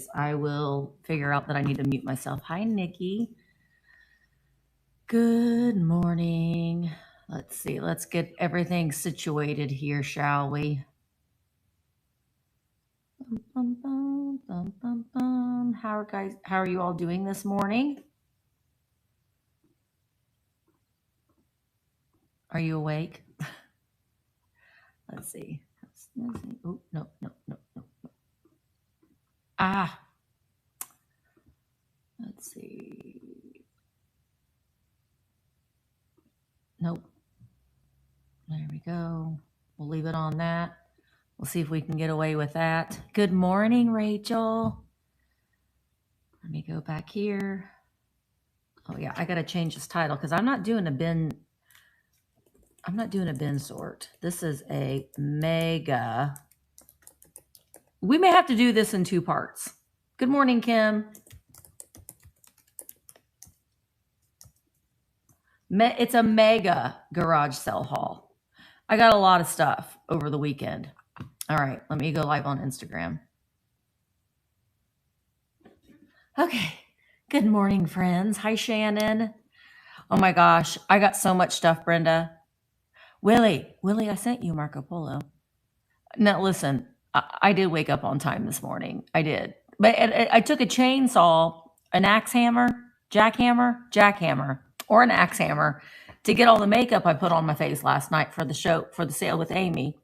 case, I will figure out that I need to mute myself. Hi, Nikki. Good morning. Let's see. Let's get everything situated here, shall we? Bum, bum, bum, bum, bum. How are you all doing this morning? Are you awake? Let's see. Oh, no. Let's see. Nope. There we go. We'll leave it on that. We'll see if we can get away with that. Good morning, Rachel. Let me go back here. Oh yeah, I got to change this title because I'm not doing a bin. I'm not doing a bin sort. This is a mega. We may have to do this in 2 parts. Good morning, Kim. It's a mega garage sale haul. I got a lot of stuff over the weekend. All right, let me go live on Instagram. Okay. Good morning, friends. Hi, Shannon. Oh my gosh, I got so much stuff, Brenda. Willie, I sent you Marco Polo. Now, listen, I did wake up on time this morning. I did. But I took a chainsaw, an axe hammer, jackhammer, or an axe hammer to get all the makeup I put on my face last night for the show, for the sale with Amy.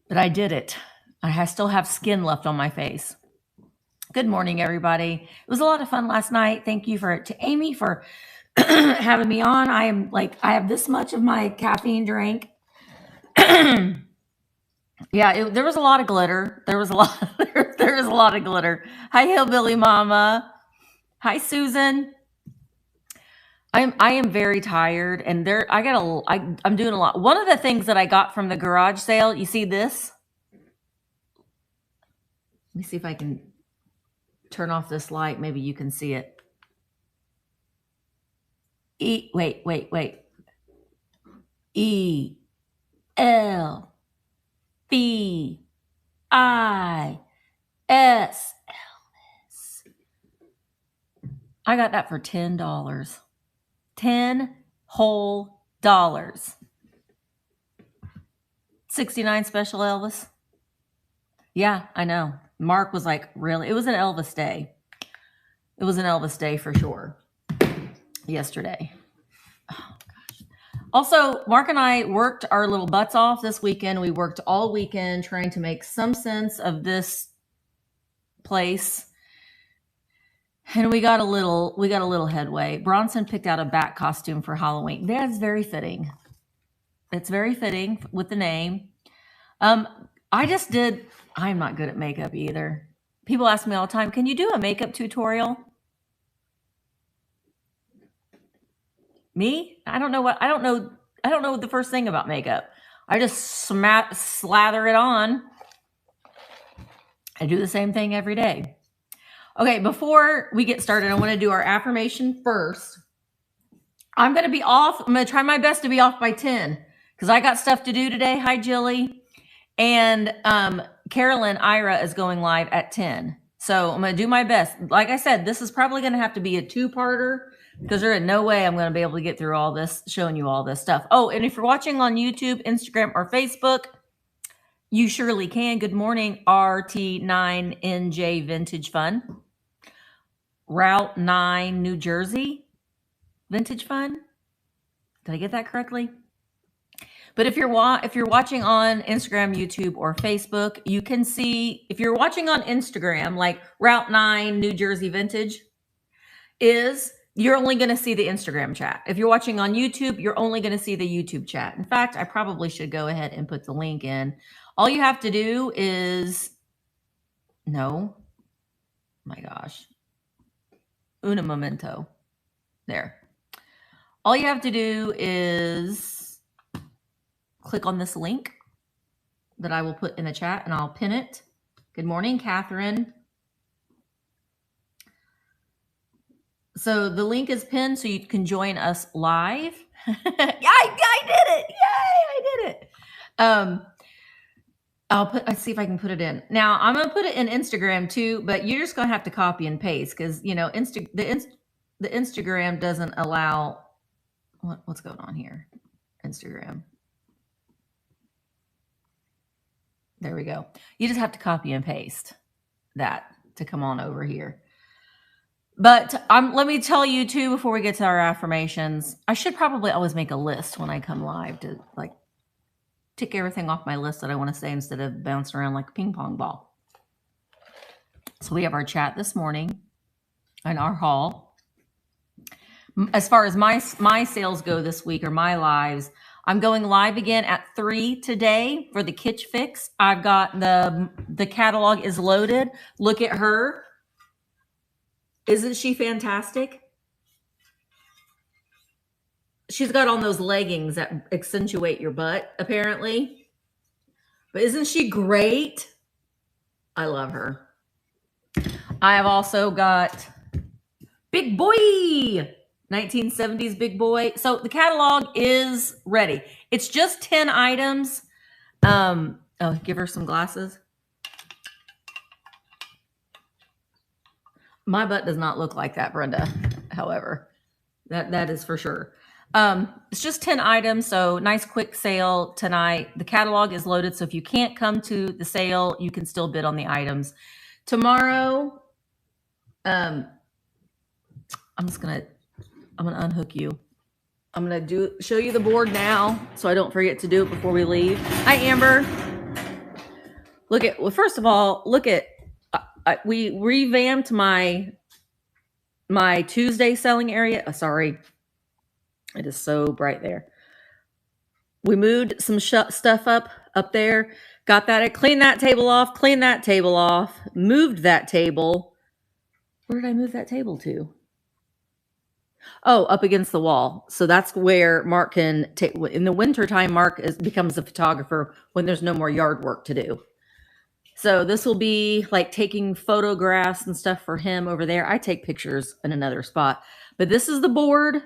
But I did it. I still have skin left on my face. Good morning, everybody. It was a lot of fun last night. Thank you to Amy for having me on. I have this much of my caffeine drink. Yeah, there was a lot of glitter. There was a lot of glitter. Hi, Hillbilly Mama. Hi, Susan. I am very tired, and I'm doing a lot. One of the things that I got from the garage sale, you see this? Let me see if I can turn off this light. Maybe you can see it. Wait. ELVIS. Elvis. I got that for $10. 10 whole dollars. 69 special Elvis. Yeah, I know. Mark was like, really? It was an Elvis day. It was an Elvis day for sure. Yesterday. Oh, gosh. Also, Mark and I worked our little butts off this weekend. We worked all weekend trying to make some sense of this place. And we got a little headway. Bronson picked out a bat costume for Halloween. That's very fitting. It's very fitting with the name. I'm not good at makeup either. People ask me all the time, can you do a makeup tutorial? Me? I don't know the first thing about makeup. I just slather it on. I do the same thing every day. Okay, before we get started, I want to do our affirmation first. I'm going to try my best to be off by 10 because I got stuff to do today. Hi, Jilly. And Carolyn Ira is going live at 10. So I'm going to do my best. Like I said, this is probably going to have to be a 2-parter because there is no way I'm going to be able to get through all this, showing you all this stuff. Oh, and if you're watching on YouTube, Instagram, or Facebook, you surely can. Good morning, RT9NJ Vintage Fun. Route 9, New Jersey Vintage Fun. Did I get that correctly? But if you're watching on Instagram, YouTube, or Facebook, you can see, if you're watching on Instagram, like Route 9, New Jersey Vintage you're only going to see the Instagram chat. If you're watching on YouTube, you're only going to see the YouTube chat. In fact, I probably should go ahead and put the link in. All you have to do is, no, my gosh, un momento. There. All you have to do is click on this link that I will put in the chat and I'll pin it. Good morning, Catherine. So the link is pinned so you can join us live. Yeah, I did it. Yay, I did it. Let's see if I can put it in. Now I'm going to put it in Instagram too, but you're just going to have to copy and paste because, you know, the Instagram doesn't allow, what's going on here? Instagram. There we go. You just have to copy and paste that to come on over here. But let me tell you too, before we get to our affirmations, I should probably always make a list when I come live to like tick everything off my list that I want to say instead of bouncing around like a ping pong ball. So we have our chat this morning and our haul. As far as my sales go this week or my lives, I'm going live again at 3 today for the Kitsch Fix. I've got the catalog is loaded. Look at her. Isn't she fantastic? She's got on those leggings that accentuate your butt, apparently. But isn't she great? I love her. I have also got Big Boy, 1970s Big Boy. So the catalog is ready. It's just 10 items. Oh, give her some glasses. My butt does not look like that, Brenda. However, that is for sure. It's just 10 items, so nice quick sale tonight. The catalog is loaded, so if you can't come to the sale, you can still bid on the items. Tomorrow, I'm gonna unhook you. I'm gonna show you the board now, so I don't forget to do it before we leave. Hi, Amber. First of all, look at we revamped my Tuesday selling area. Sorry. It is so bright there. We moved some stuff up there. Got that. Cleaned that table off. Moved that table. Where did I move that table to? Oh, up against the wall. So that's where Mark can take. In the wintertime, Mark becomes a photographer when there's no more yard work to do. So this will be like taking photographs and stuff for him over there. I take pictures in another spot. But this is the board.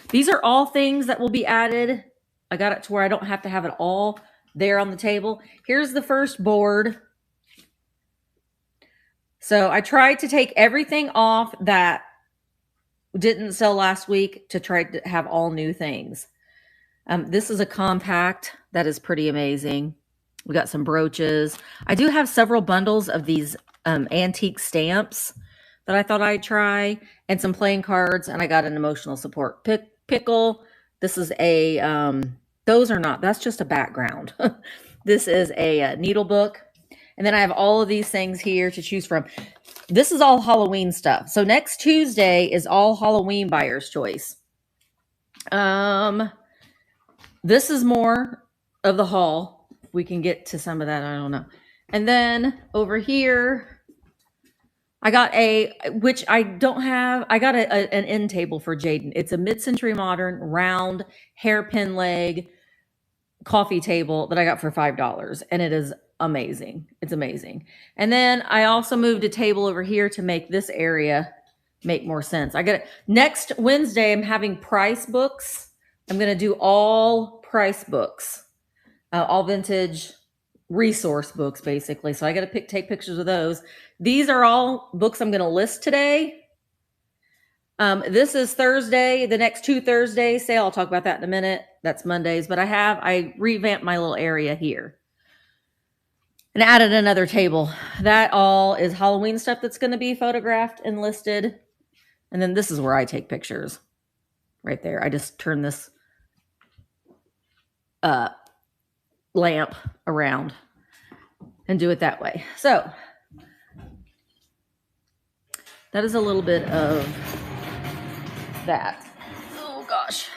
These are all things that will be added. I got it to where I don't have to have it all there on the table. Here's the first board. So I tried to take everything off that didn't sell last week to try to have all new things. This is a compact that is pretty amazing. We got some brooches. I do have several bundles of these antique stamps that I thought I'd try, and some playing cards, and I got an emotional support pickle. This is a, that's just a background. This is a needle book. And then I have all of these things here to choose from. This is all Halloween stuff. So next Tuesday is all Halloween buyer's choice. This is more of the haul. If we can get to some of that, I don't know. And then over here, I got which I don't have, I got an end table for Jaden. It's a mid-century modern round hairpin leg coffee table that I got for $5. And it is amazing. It's amazing. And then I also moved a table over here to make this area make more sense. Next Wednesday, I'm having price books. I'm going to do all price books, all vintage resource books, basically. So I got to take pictures of those. These are all books I'm going to list today. This is Thursday, the next 2 Thursdays sale. I'll talk about that in a minute. That's Mondays, but I revamped my little area here and added another table. That all is Halloween stuff that's going to be photographed and listed. And then this is where I take pictures right there. I just turn this lamp around and do it that way. So that is a little bit of that. Oh gosh.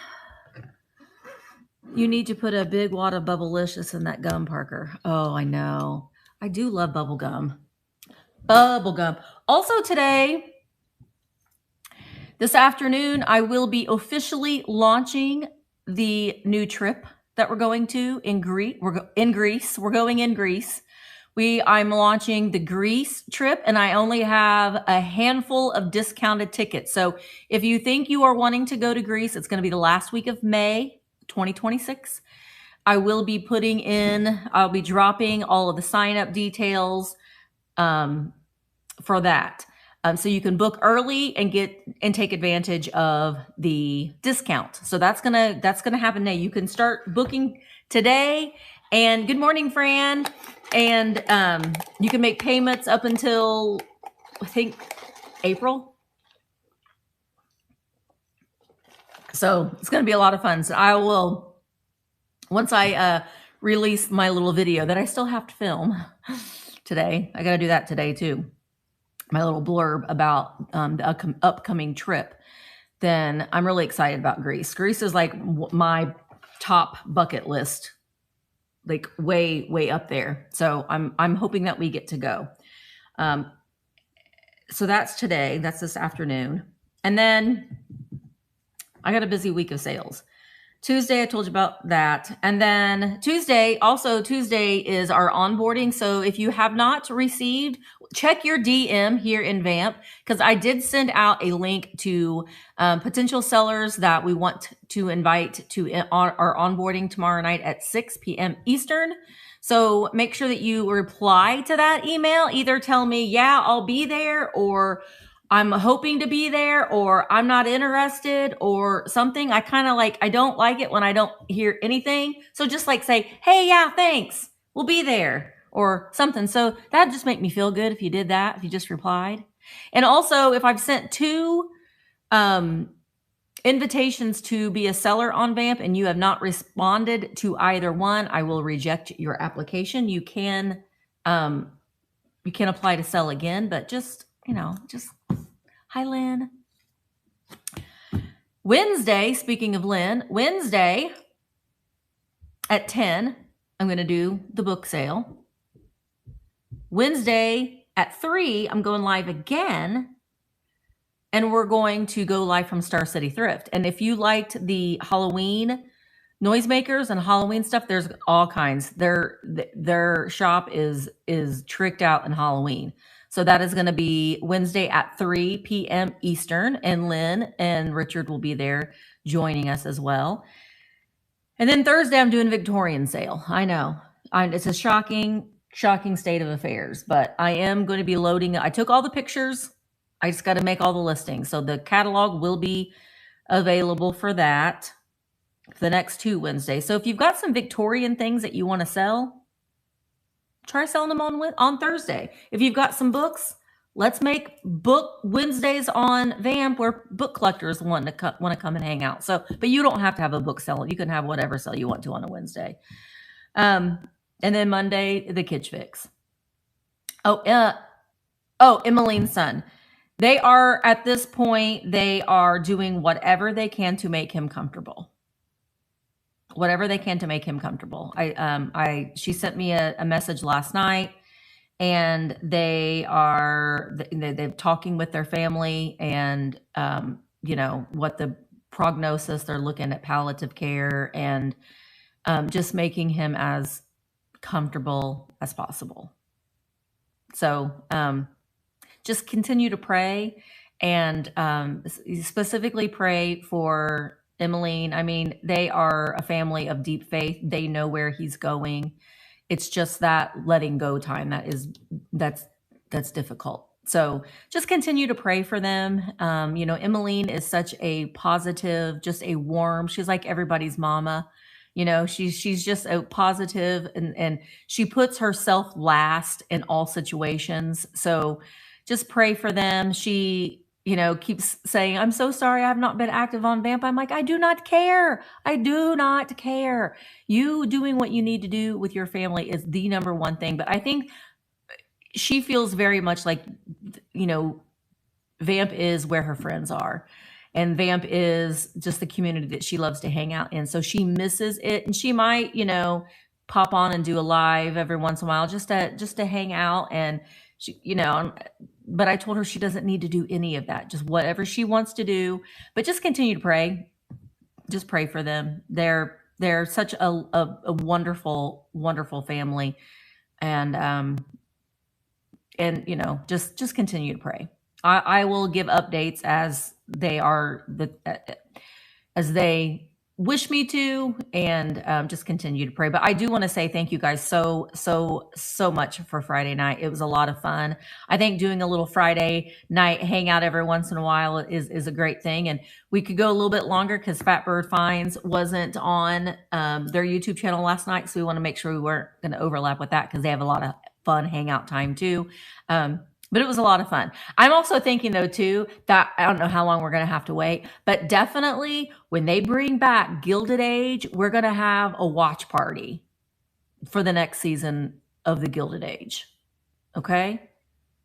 You need to put a big wad of Bubblicious in that gum, Parker. Oh, I know. I do love bubble gum. Bubble gum. Also today, this afternoon, I will be officially launching the new trip that we're going to in Greece. We're going in Greece. I'm launching the Greece trip, and I only have a handful of discounted tickets. So if you think you are wanting to go to Greece, it's going to be the last week of May 2026. I will be I'll be dropping all of the sign up details for that. So you can book early and take advantage of the discount. So that's gonna happen now. You can start booking today. And good morning, Fran. And you can make payments up until, I think, April. So it's gonna be a lot of fun. So I will, once I release my little video that I still have to film today. I gotta do that today too. My little blurb about the upcoming trip. Then I'm really excited about Greece. Greece is like my top bucket list, like way up there. So I'm hoping that we get to go. So that's today. That's this afternoon. And then I got a busy week of sales. Tuesday, I told you about that. And then Tuesday is our onboarding. So if you have not received, check your DM here in Vamp, because I did send out a link to potential sellers that we want to invite to our onboarding tomorrow night at 6 p.m. Eastern. So make sure that you reply to that email. Either tell me, yeah, I'll be there, or I'm hoping to be there, or I'm not interested, or something. I don't like it when I don't hear anything. So just like say, hey, yeah, thanks, we'll be there, or something. So that'd just make me feel good if you did that, if you just replied. And also, if I've sent 2 invitations to be a seller on Vamp and you have not responded to either one, I will reject your application. You can apply to sell again, but just hi, Lynn. Wednesday, speaking of Lynn, Wednesday at 10, I'm going to do the book sale. Wednesday at 3, I'm going live again. And we're going to go live from Star City Thrift. And if you liked the Halloween noisemakers and Halloween stuff, there's all kinds. Their shop is tricked out in Halloween. So that is going to be Wednesday at 3 p.m. Eastern, and Lynn and Richard will be there joining us as well. And then Thursday, I'm doing Victorian sale. I know it's a shocking state of affairs, but I am going to be loading. I took all the pictures. I just got to make all the listings. So the catalog will be available for that for the next 2 Wednesdays. So if you've got some Victorian things that you want to sell, try selling them on Thursday. If you've got some books, let's make book Wednesdays on Vamp where book collectors want to come and hang out. So, but you don't have to have a book sale. You can have whatever sale you want to on a Wednesday. And then Monday, the Kitsch Fix. Emmeline's son. They are, at this point, they are doing whatever they can to make him comfortable. Whatever they can to make him comfortable. She sent me a message last night, and they're talking with their family, and what the prognosis, they're looking at palliative care, and just making him as comfortable as possible. So just continue to pray, and specifically pray for Emmeline. I mean, they are a family of deep faith. They know where he's going. It's just that letting go time that's difficult. So just continue to pray for them. Emmeline is such a positive, just a warm, she's like everybody's mama. She's just a positive, and she puts herself last in all situations. So just pray for them. She, keeps saying, I'm so sorry I have not been active on Vamp. I'm like, I do not care. I do not care. You doing what you need to do with your family is the number one thing. But I think she feels very much like, Vamp is where her friends are. And Vamp is just the community that she loves to hang out in. So she misses it. And she might, pop on and do a live every once in a while just to hang out. And she, but I told her she doesn't need to do any of that. Just whatever she wants to do. But just continue to pray. Just pray for them. They're such a wonderful, wonderful family. And just continue to pray. I will give updates as they wish me to, and just continue to pray. But I do want to say thank you guys so much for Friday night. It was a lot of fun. I think doing a little Friday night hangout every once in a while is a great thing. And we could go a little bit longer because Fat Bird Finds wasn't on their YouTube channel last night. So we want to make sure we weren't going to overlap with that because they have a lot of fun hangout time too. But it was a lot of fun. I'm also thinking, though, too, that I don't know how long we're going to have to wait, but definitely when they bring back Gilded Age, we're going to have a watch party for the next season of the Gilded Age. Okay?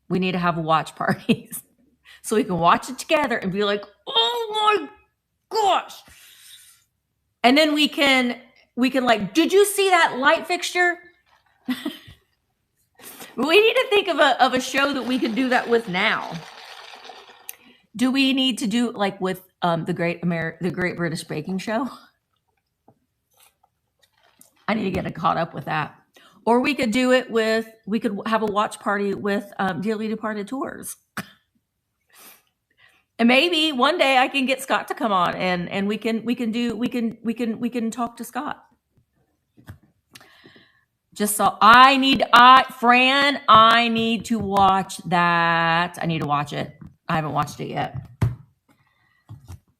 We need to have watch parties so we can watch it together and be like, oh my gosh. And then we can like, did you see that light fixture? We need to think of a show that we could do that with now. Do we need to do like with the Great British Baking Show? I need to get caught up with that. Or we could do it with, we could have a watch party with Dearly Departed Tours. And maybe one day I can get Scott to come on and we can talk to Scott. Just so I need to watch that. I need to watch it. I haven't watched it yet.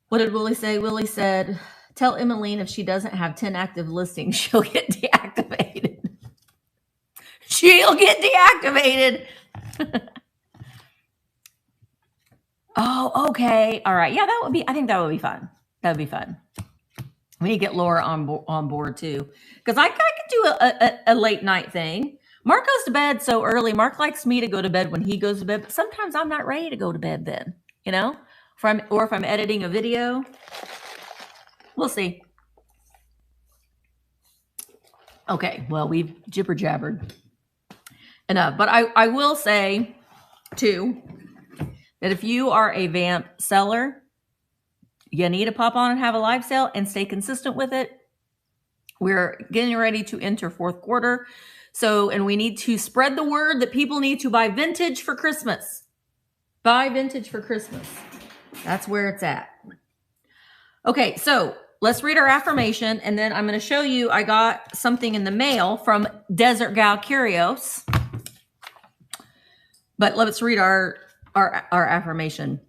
What did Willie say? Willie said, tell Emmeline if she doesn't have 10 active listings, she'll get deactivated. She'll get deactivated. Oh, okay. All right. Yeah, I think that would be fun. That would be fun. We need to get Laura on board too. Because I could do a late night thing. Mark goes to bed so early. Mark likes me to go to bed when he goes to bed. But sometimes I'm not ready to go to bed then. You know? Or if I'm editing a video. We'll see. Okay. Well, we've jibber jabbered enough. But I will say too that if you are a Vamp seller, you need to pop on and have a live sale and stay consistent with it. We're getting ready to enter fourth quarter. And we need to spread the word that people need to buy vintage for Christmas. Buy vintage for Christmas. That's where it's at. Okay, so let's read our affirmation. And then I'm going to show you, I got something in the mail from Desert Gal Curios. But let's read our affirmation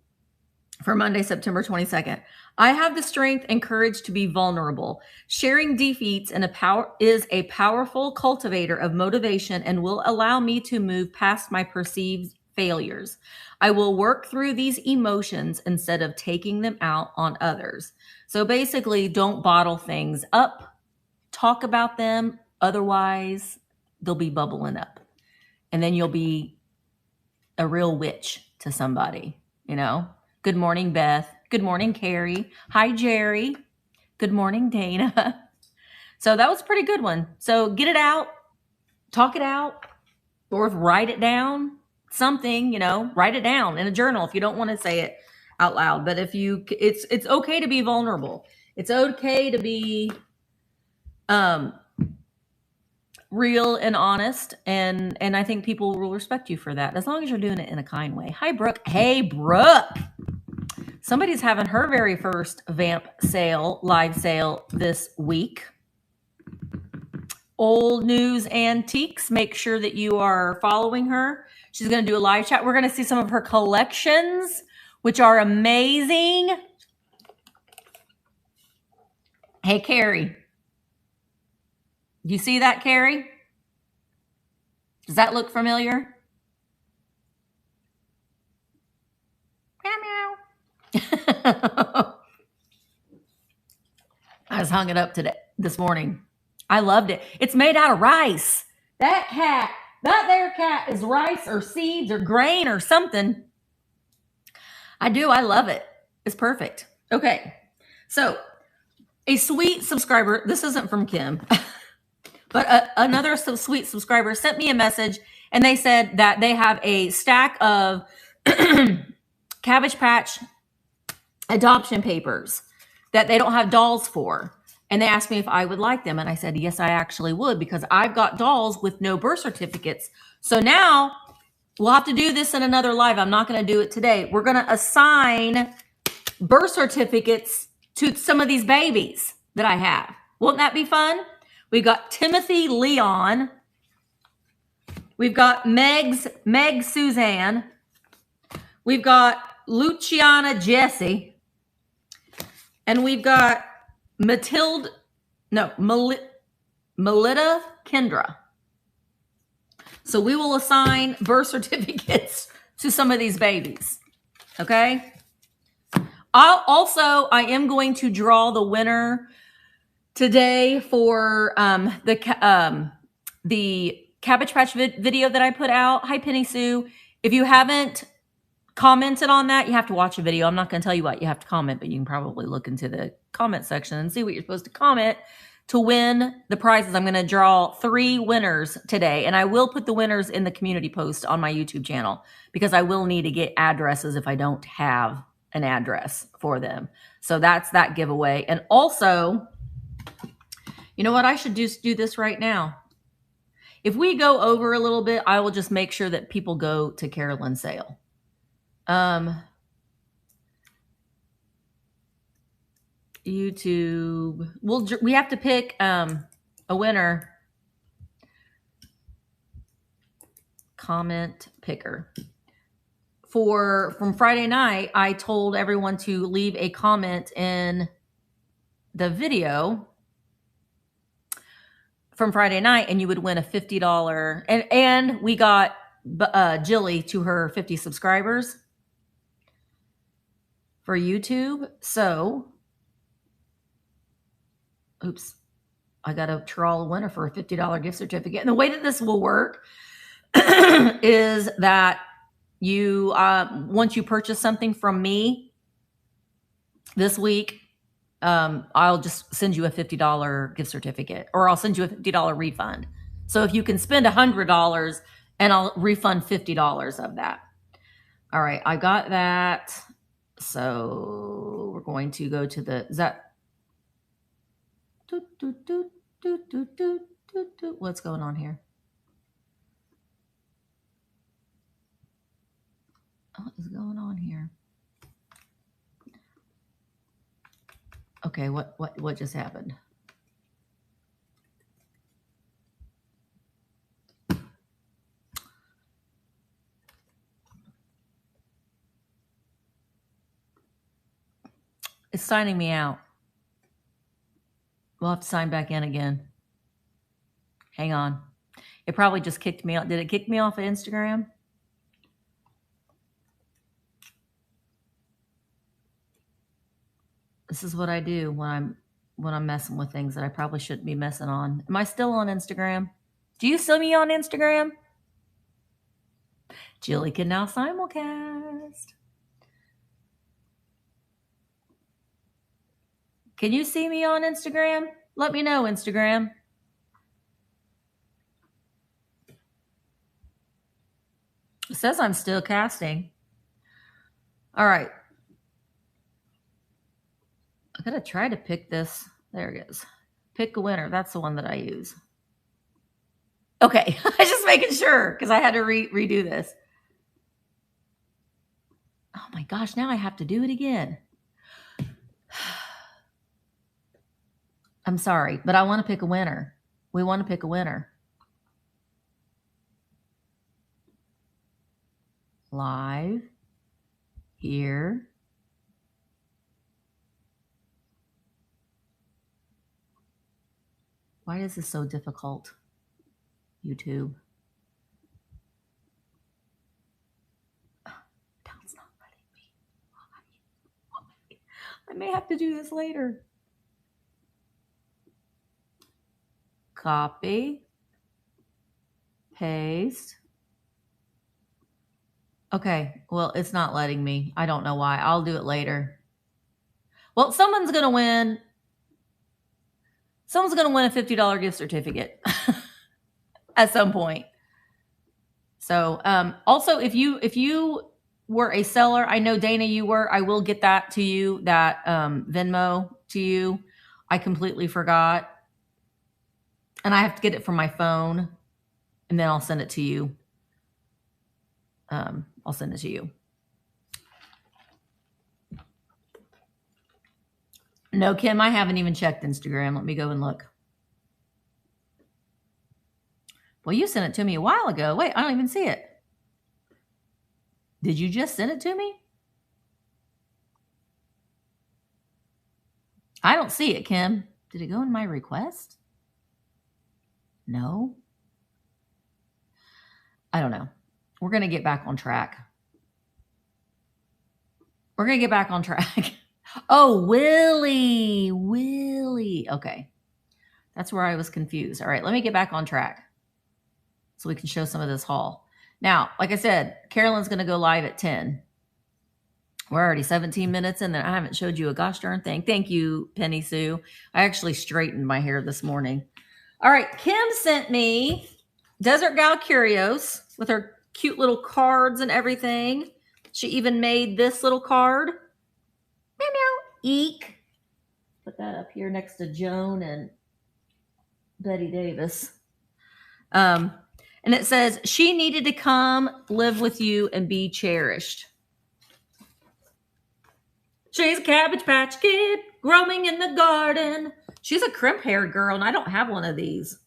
for Monday, September 22nd. I have the strength and courage to be vulnerable. Sharing defeats is a powerful cultivator of motivation and will allow me to move past my perceived failures. I will work through these emotions instead of taking them out on others. So basically, don't bottle things up. Talk about them. Otherwise, they'll be bubbling up. And then you'll be a real witch to somebody, you know? Good morning, Beth. Good morning, Carrie. Hi, Jerry. Good morning, Dana. So that was a pretty good one. So get it out, talk it out, or write it down. Something, you know, write it down in a journal if you don't want to say it out loud. But if you, it's okay to be vulnerable. It's okay to be real and honest, and I think people will respect you for that as long as you're doing it in a kind way. Hi, Brooke. Hey, Brooke. Somebody's having her very first Vamp sale, live sale this week. Old News Antiques. Make sure that you are following her. She's going to do a live chat. We're going to see some of her collections, which are amazing. Hey, Carrie. You see that, Carrie? Does that look familiar? Meow, meow. I just hung it up this morning. I loved it. It's made out of rice. That there cat is rice or seeds or grain or something. I love it. It's perfect. Okay. So a sweet subscriber, this isn't from Kim, but another sweet subscriber sent me a message and they said that they have a stack of Cabbage Patch adoption papers that they don't have dolls for. And they asked me if I would like them. And I said, yes, I actually would, because I've got dolls with no birth certificates. So now we'll have to do this in another live. I'm not going to do it today. We're going to assign birth certificates to some of these babies. that I have. Won't that be fun? We've got Timothy Leon. We've got Meg Suzanne. We've got Luciana Jessie. And we've got Melita Kendra. So we will assign birth certificates to some of these babies. Okay? I am going to draw the winner today for the Cabbage Patch video that I put out. Hi, Penny Sue. If you haven't commented on that, you have to watch a video. I'm not going to tell you what you have to comment, but you can probably look into the comment section and see what you're supposed to comment to win the prizes. I'm going to draw 3 winners today, and I will put the winners in the community post on my YouTube channel because I will need to get addresses if I don't have an address for them. So that's that giveaway. And also, you know what? I should just do this right now. If we go over a little bit, I will just make sure that people go to Carolyn's sale. YouTube. We have to pick a winner. Comment picker. From Friday night, I told everyone to leave a comment in the video from Friday night, and you would win a $50. And we got Jilly to her 50 subscribers for YouTube. So, oops, I got to draw a winner for a $50 gift certificate. And the way that this will work is that you, once you purchase something from me this week, I'll just send you a $50 gift certificate, or I'll send you a $50 refund. So if you can spend $100, and I'll refund $50 of that. All right, I got that. So we're going to go to the, is that, what's going on here? What is going on here? Okay, what just happened? It's signing me out. We'll have to sign back in again. Hang on. It probably just kicked me out. Did it kick me off of Instagram? This is what I do when I'm messing with things that I probably shouldn't be messing on. Am I still on Instagram? Do you see me on Instagram? Jilly can now simulcast. Can you see me on Instagram? Let me know, Instagram. It says I'm still casting. All right. I gotta try to pick this. There it is. Pick a winner. That's the one that I use. Okay, I was just making sure because I had to redo this. Oh my gosh, now I have to do it again. I'm sorry, but I want to pick a winner. We want to pick a winner. Live. Here. Why is this so difficult? YouTube. That's not letting me. I may have to do this later. Copy. Paste. Okay, well, it's not letting me. I don't know why. I'll do it later. Well, someone's going to win. Someone's going to win a $50 gift certificate at some point. So, also, if you were a seller, I know Dana, you were. I will get that to you. That Venmo to you. I completely forgot, and I have to get it from my phone, and then I'll send it to you. I'll send it to you. No, Kim, I haven't even checked Instagram. Let me go and look. Well, you sent it to me a while ago. Wait, I don't even see it. Did you just send it to me? I don't see it, Kim. Did it go in my request? No. I don't know. We're going to get back on track. We're going to get back on track. Oh, Willie. Okay. That's where I was confused. All right, let me get back on track so we can show some of this haul. Now, like I said, Carolyn's going to go live at 10. We're already 17 minutes in there. I haven't showed you a gosh darn thing. Thank you, Penny Sue. I actually straightened my hair this morning. All right, Kim sent me Desert Gal Curios with her cute little cards and everything. She even made this little card. Meow, meow, eek. Put that up here next to Joan and Betty Davis. And it says, she needed to come live with you and be cherished. She's a Cabbage Patch Kid growing in the garden. She's a crimp-haired girl, and I don't have one of these.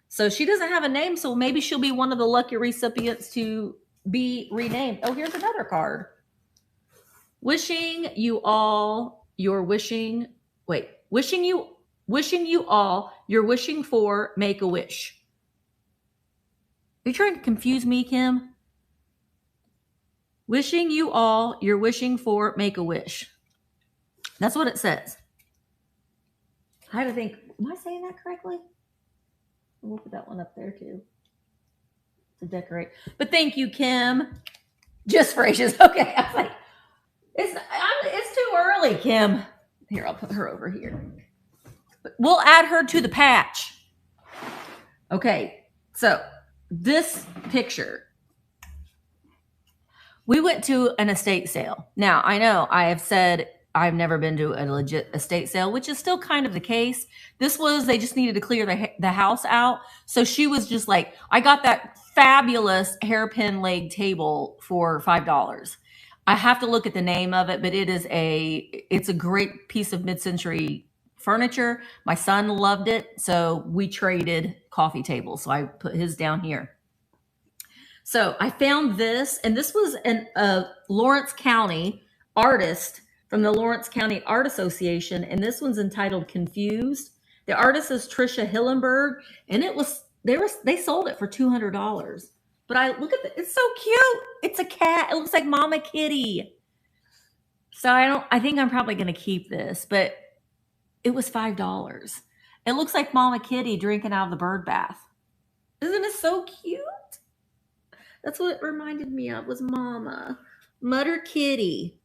So she doesn't have a name, so maybe she'll be one of the lucky recipients to be renamed. Oh, here's another card. Wishing you all you're wishing you all you're wishing for, make a wish. Are you trying to confuse me, Kim? Wishing you all you're wishing for, make a wish. That's what it says. I had to think, am I saying that correctly? We'll put that one up there too to decorate. But thank you, Kim. Just phrases. Okay. I was like, it's too early, Kim. Here, I'll put her over here. We'll add her to the patch. Okay. So this picture, we went to an estate sale. Now, I know I have said I've never been to a legit estate sale, which is still kind of the case. This was, they just needed to clear the house out. So she was just like, I got that fabulous hairpin leg table for $5. I have to look at the name of it, but it's a great piece of mid-century furniture. My son loved it. So we traded coffee tables. So I put his down here. So I found this, and this was a Lawrence County artist from the Lawrence County Art Association, and this one's entitled Confused. The artist is Trisha Hillenberg, and they sold it for $200. But I look at it's so cute. It's a cat. It looks like Mama Kitty. So I think I'm probably going to keep this, but it was $5. It looks like Mama Kitty drinking out of the bird bath. Isn't it so cute? That's what it reminded me of, was Mama. Mother Kitty.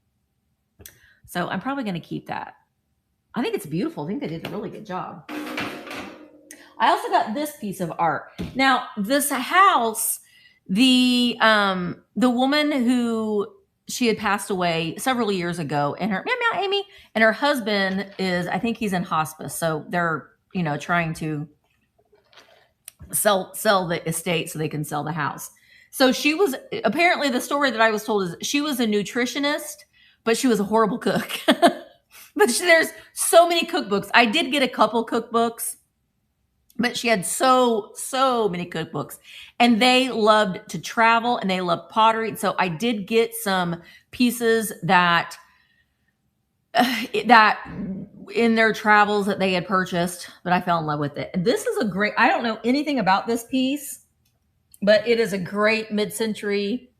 So I'm probably going to keep that. I think it's beautiful. I think they did a really good job. I also got this piece of art. Now, this house, the woman who, she had passed away several years ago, and her, meow, meow, Amy, and her husband is, I think he's in hospice. So they're, trying to sell the estate so they can sell the house. So she was, apparently the story that I was told is she was a nutritionist, but she was a horrible cook. But there's so many cookbooks. I did get a couple cookbooks, but she had so many cookbooks, and they loved to travel and they loved pottery. So I did get some pieces that in their travels that they had purchased, but I fell in love with it. And this is a great, I don't know anything about this piece, but it is a great mid-century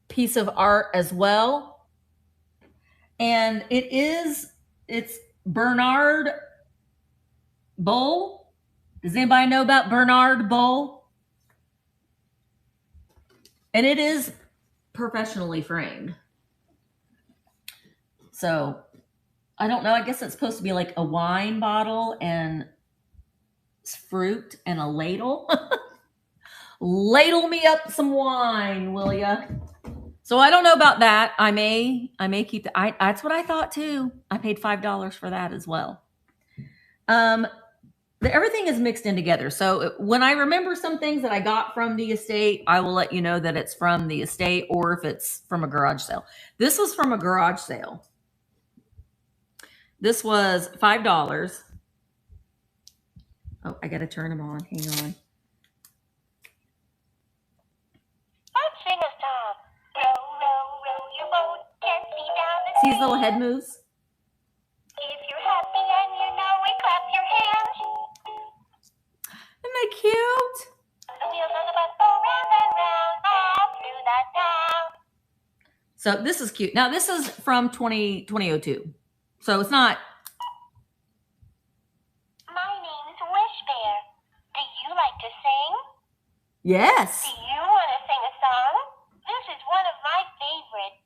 piece of art as well. And it's Bernard Bowl. Does anybody know about Bernard Bowl? And it is professionally framed. So I don't know. I guess it's supposed to be like a wine bottle and fruit and a ladle. Ladle me up some wine, will ya? So I don't know about that. I may keep that. That's what I thought too. I paid $5 for that as well. Everything is mixed in together. So when I remember some things that I got from the estate, I will let you know that it's from the estate or if it's from a garage sale. This was from a garage sale. This was $5. Oh, I got to turn them on. Hang on. Let's sing a song. Row, row, row your boat gently down the See these little head moves? If you're happy and you know it, clap your hands. Isn't that cute? The wheels on the bus go round and round all through that town. So this is cute. Now this is from 2002. So it's not. My name's Wish Bear. Do you like to sing? Yes. Do you want to sing a song? This is one of my favorites.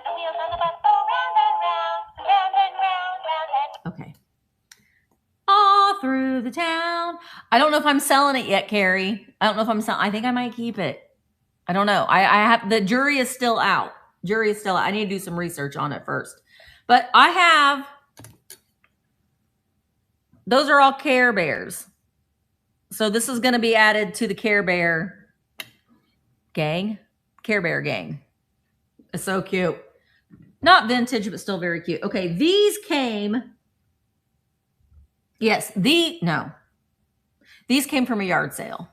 The wheels on the bus go round and round, round and round, round and Okay. All through the town. I don't know if I'm selling it yet, Carrie. I don't know if I'm selling. I think I might keep it. I don't know. I have, the jury is still out. Jury is still out. I need to do some research on it first. But I have, those are all Care Bears. So this is going to be added to the Care Bear gang. Care Bear gang. It's so cute. Not vintage, but still very cute. Okay, these came. Yes, these came from a yard sale.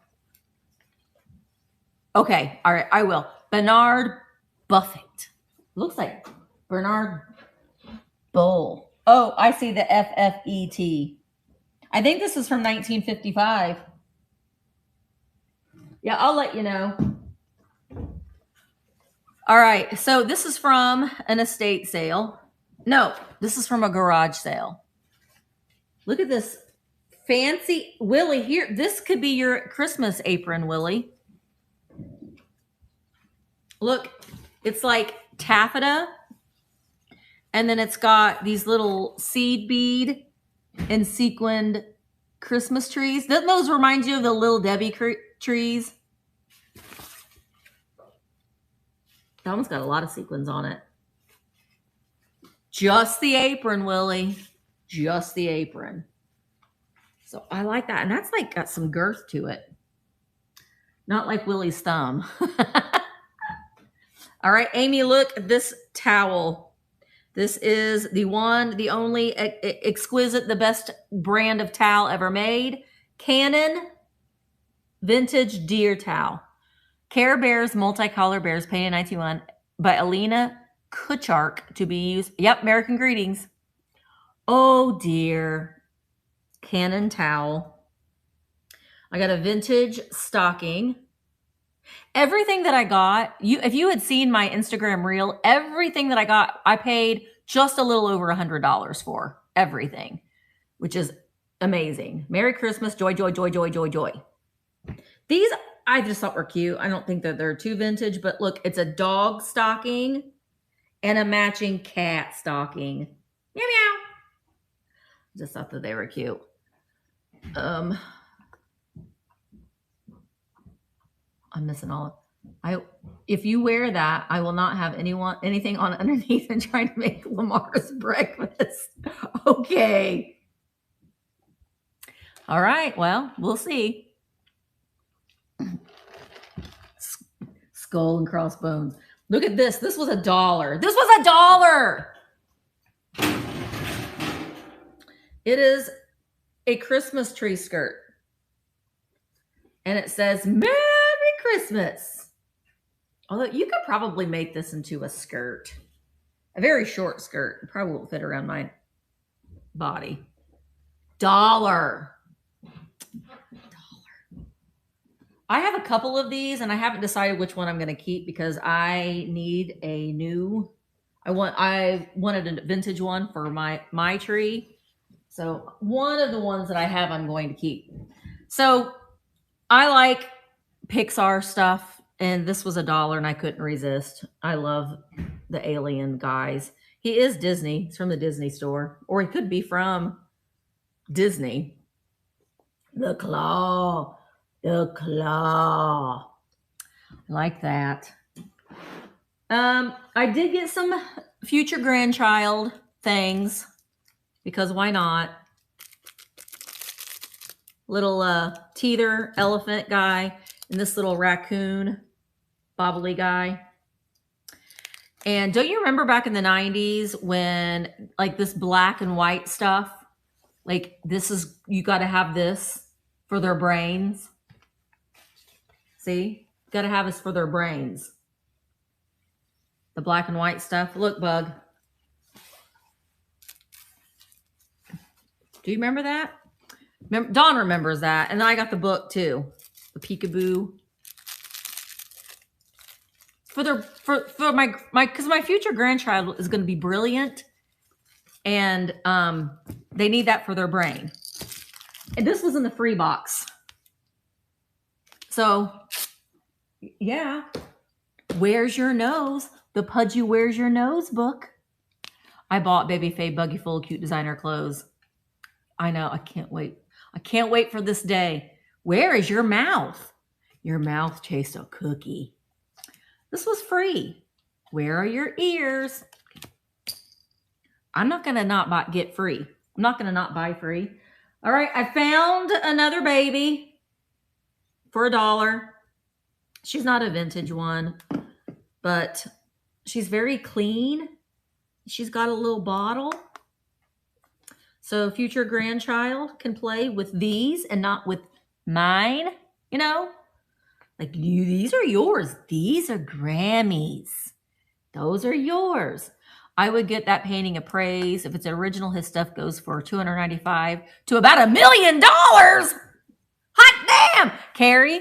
Okay, all right, I will. Bernard Buffett. Looks like Bernard Bull. Oh, I see the FFET. I think this is from 1955. Yeah, I'll let you know. All right, so this is from an estate sale. No, this is from a garage sale. Look at this fancy, Willie, here. This could be your Christmas apron, Willie. Look, it's like taffeta. And then it's got these little seed bead and sequined Christmas trees. Doesn't those remind you of the Little Debbie trees? That one's got a lot of sequins on it. Just the apron, Willie. Just the apron. So I like that. And that's like got some girth to it. Not like Willie's thumb. All right, Amy, look at this towel. This is the one, the only exquisite, the best brand of towel ever made. Canon Vintage Deer Towel. Care Bears Multicolor Bears, painted in 1991 by Alina Kuchark to be used. Yep, American Greetings. Oh dear. Canon towel. I got a vintage stocking. Everything that I got, if you had seen my Instagram reel, everything that I got, I paid just a little over $100 for everything, which is amazing. Merry Christmas, joy, joy, joy, joy, joy, joy. These I just thought were cute. I don't think that they're too vintage, but look, it's a dog stocking and a matching cat stocking. Meow, meow. Just thought that they were cute. I'm missing all. If you wear that, I will not have anything on underneath and trying to make Lamar's breakfast. Okay. All right. Well, we'll see. Skull and crossbones. Look at this. This was $1. This was $1. It is a Christmas tree skirt. And it says, Merry Christmas. Although you could probably make this into a skirt. A very short skirt. It probably won't fit around my body. $1. I have a couple of these and I haven't decided which one I'm going to keep because I need a new, I wanted a vintage one for my tree. So one of the ones that I have, I'm going to keep. So I like Pixar stuff and this was $1 and I couldn't resist. I love the alien guys. He is Disney. He's from the Disney store, or he could be from Disney. The claw. The claw. I like that. I did get some future grandchild things because why not? Little teeter elephant guy and this little raccoon bobbly guy. And don't you remember back in the 90s when like this black and white stuff, like this is, you got to have this for their brains. See, got to have this for their brains. The black and white stuff. Look, Bug. Do you remember that? Dawn remembers that. And then I got the book too. The Peekaboo. For my because my future grandchild is going to be brilliant, and they need that for their brain. And this was in the free box. So yeah, Where's Your Nose? The Pudgy Where's Your Nose book. I bought Baby Faye Buggy full of cute designer clothes. I know, I can't wait. I can't wait for this day. Where is your mouth? Your mouth tastes a cookie. This was free. Where are your ears? I'm not going to not get free. I'm not going to not buy free. All right, I found another baby for $1. She's not a vintage one, but she's very clean. She's got a little bottle. So future grandchild can play with these and not with mine, you know? Like, these are yours. These are Grammys. Those are yours. I would get that painting appraised. If it's original, his stuff goes for $295 to about $1 million. Hot damn! Carrie,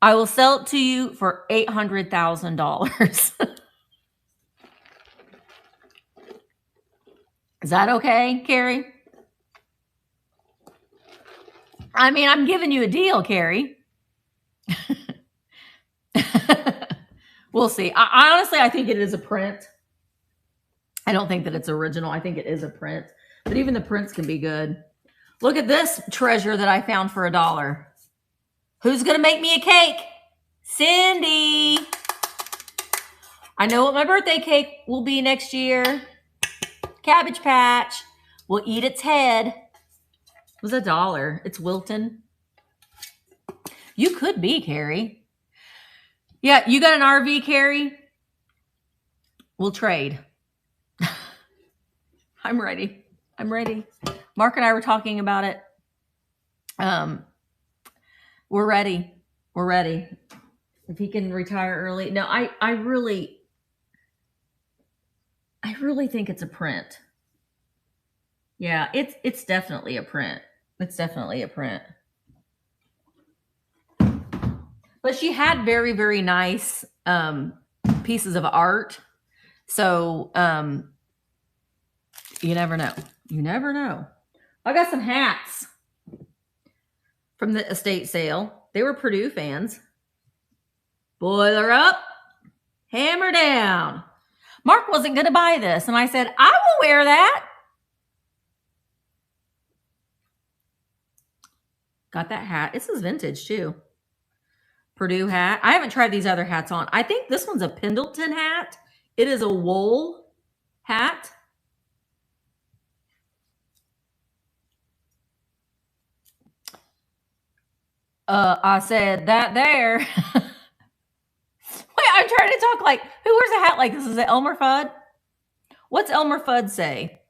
I will sell it to you for $800,000. Is that okay, Carrie? I mean, I'm giving you a deal, Carrie. We'll see. I honestly, I think it is a print. I don't think that it's original. I think it is a print. But even the prints can be good. Look at this treasure that I found for $1. Who's going to make me a cake? Cindy. I know what my birthday cake will be next year. Cabbage Patch. We'll eat its head. It was $1. It's Wilton. You could be, Carrie. Yeah, you got an RV, Carrie? We'll trade. I'm ready. I'm ready. Mark and I were talking about it. We're ready. We're ready. If he can retire early. No, I really think it's a print. Yeah, it's definitely a print. It's definitely a print. But she had very, very nice pieces of art. So you never know. You never know. I got some hats from the estate sale. They were Purdue fans. Boiler up, hammer down. Mark wasn't going to buy this. And I said, I will wear that. Got that hat. This is vintage too. Purdue hat. I haven't tried these other hats on. I think this one's a Pendleton hat. It is a wool hat. I said that there. Wait, I'm trying to talk like, who wears a hat like this? Is it Elmer Fudd? What's Elmer Fudd say?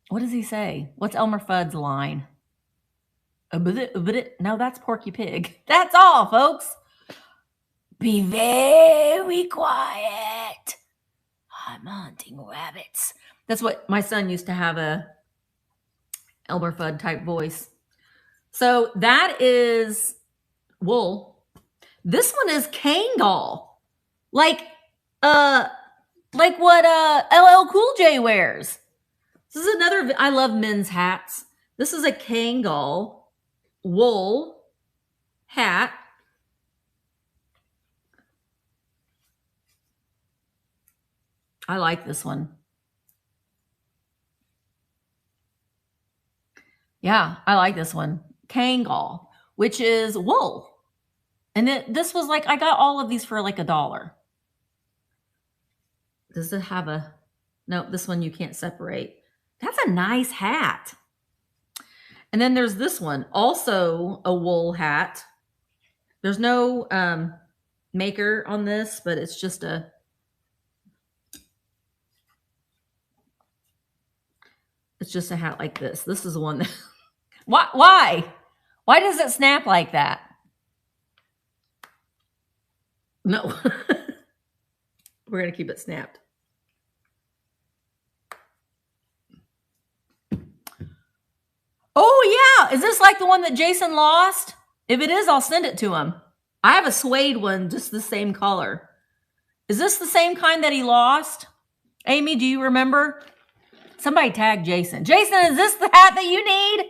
What does he say? What's Elmer Fudd's line? No, that's Porky Pig. That's all, folks. Be very quiet. I'm hunting rabbits. That's what my son used to have, a Elmer Fudd type voice. So that is wool. This one is Kangol. Like what LL Cool J wears. This is another, I love men's hats. This is a Kangol wool hat. I like this one. Yeah, I like this one. Kangol, which is wool. And this was like, I got all of these for like $1. Does it have a, no, this one you can't separate. That's a nice hat. And then there's this one, also a wool hat. There's no maker on this, but it's just a It's just a hat like this. This is the one that... Why? Why does it snap like that? No. We're going to keep it snapped. Oh, yeah. Is this like the one that Jason lost? If it is, I'll send it to him. I have a suede one, just the same color. Is this the same kind that he lost? Amy, do you remember? Somebody tag Jason. Jason, is this the hat that you need?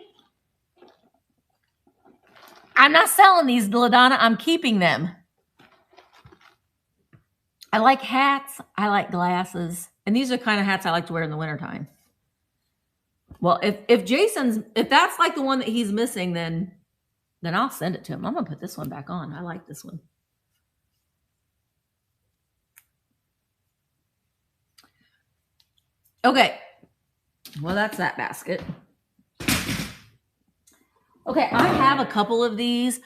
I'm not selling these, LaDonna. I'm keeping them. I like hats. I like glasses. And these are the kind of hats I like to wear in the wintertime. Well, if that's like the one that he's missing, then I'll send it to him. I'm going to put this one back on. I like this one. Okay. Well, that's that basket. Okay, I have a couple of these.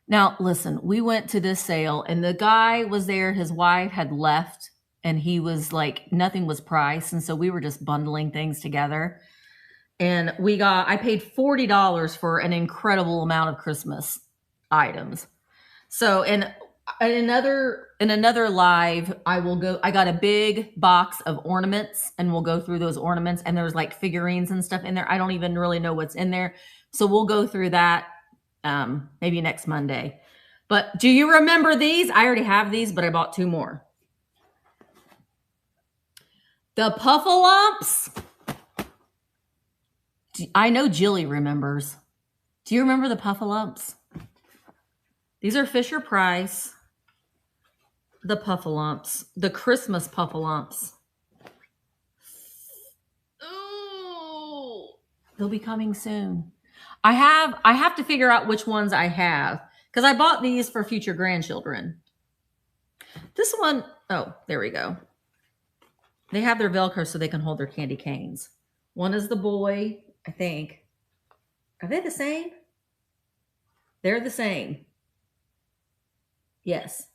Now, listen, we went to this sale and the guy was there. His wife had left and he was like, nothing was priced. And so we were just bundling things together. And I paid $40 for an incredible amount of Christmas items. So in another live, I got a big box of ornaments and we'll go through those ornaments, and there's like figurines and stuff in there. I don't even really know what's in there. So we'll go through that maybe next Monday. But do you remember these? I already have these, but I bought 2 more. The Puffalumps. I know Jilly remembers. Do you remember the Puffalumps? These are Fisher Price. The Puffalumps. The Christmas Puffalumps. Ooh. They'll be coming soon. I have to figure out which ones I have, because I bought these for future grandchildren. This one, oh, there we go. They have their Velcro so they can hold their candy canes. One is the boy, I think. Are they the same? They're the same. Yes.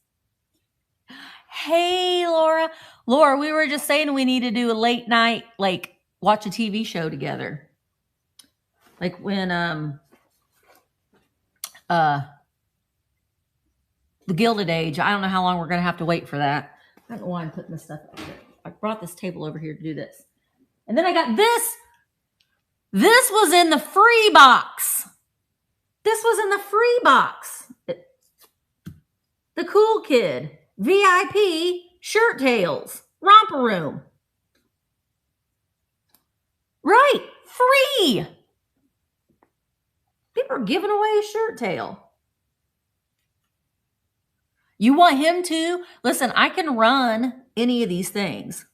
Hey, Laura. Laura, we were just saying we need to do a late night, like watch a TV show together. Like when The Gilded Age. I don't know how long we're going to have to wait for that. I don't know why I'm putting this stuff up here. I brought this table over here to do this. And then I got this. This was in the free box. This was in the free box. The Cool Kid VIP Shirt Tails Romper Room. Right. Free. People are giving away a shirt tail. You want him to? Listen, I can run any of these things,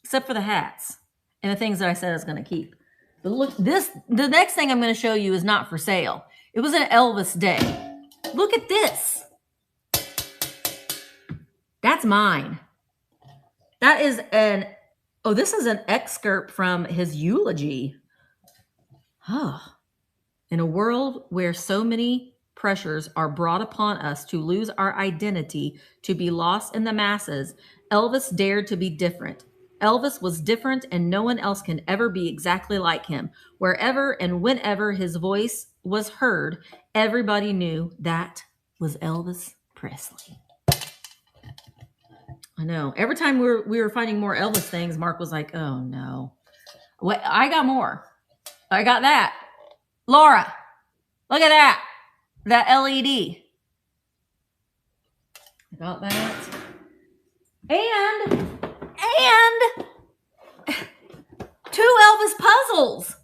except for the hats and the things that I said I was going to keep. But look, the next thing I'm going to show you is not for sale. It was an Elvis day. Look at this. That's mine. That is this is an excerpt from his eulogy. Oh. In a world where so many pressures are brought upon us to lose our identity, to be lost in the masses, Elvis dared to be different. Elvis was different, and no one else can ever be exactly like him. Wherever and whenever his voice was heard, everybody knew that was Elvis Presley. I know. Every time we were finding more Elvis things, Mark was like, oh no. What? I got more. I got that. Laura, look at that. That LED. I got that. And 2 Elvis puzzles.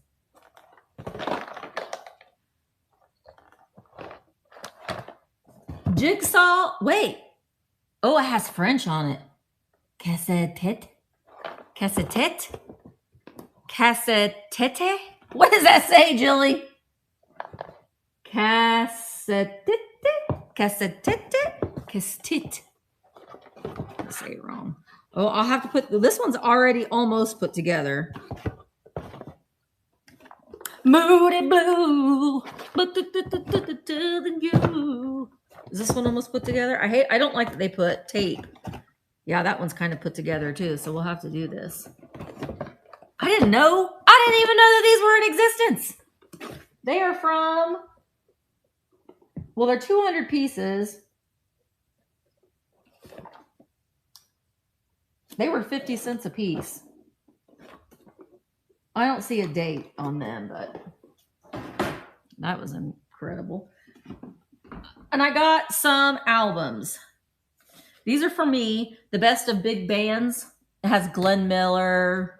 Jigsaw. Wait. Oh, it has French on it. Cassette. Cassette. Cassette. What does that say, Julie? Cassette. Cassette. Cassette. I say it wrong. Oh, I'll have to put, this one's already almost put together. Moody blue. Is this one almost put together? I don't like that they put tape. Yeah, that one's kind of put together too, so we'll have to do this. I didn't know I didn't even know that these were in existence. They are from, well, they're 200 pieces. They were 50 cents a piece. I don't see a date on them, but that was incredible. And I got some albums. These are for me, the best of big bands. It has Glenn Miller,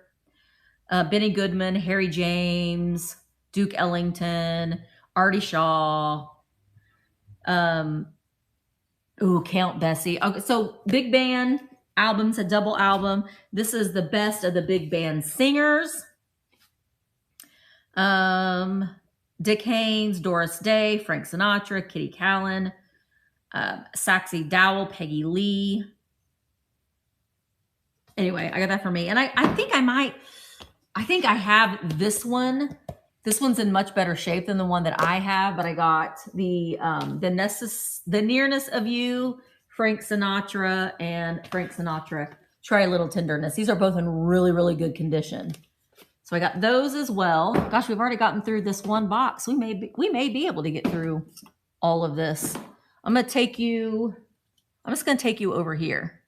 Benny Goodman, Harry James, Duke Ellington, Artie Shaw, Count Basie. Okay, so big band albums, a double album. This is the best of the big band singers. Dick Haynes, Doris Day, Frank Sinatra, Kitty Callan, Saxy Dowell, Peggy Lee. Anyway, I got that for me. And I think I have this one. This one's in much better shape than the one that I have, but I got the Nearness of You, Frank Sinatra, and Frank Sinatra, Try a Little Tenderness. These are both in really, really good condition. So I got those as well. Gosh, we've already gotten through this one box. We may be able to get through all of this. I'm just going to take you over here.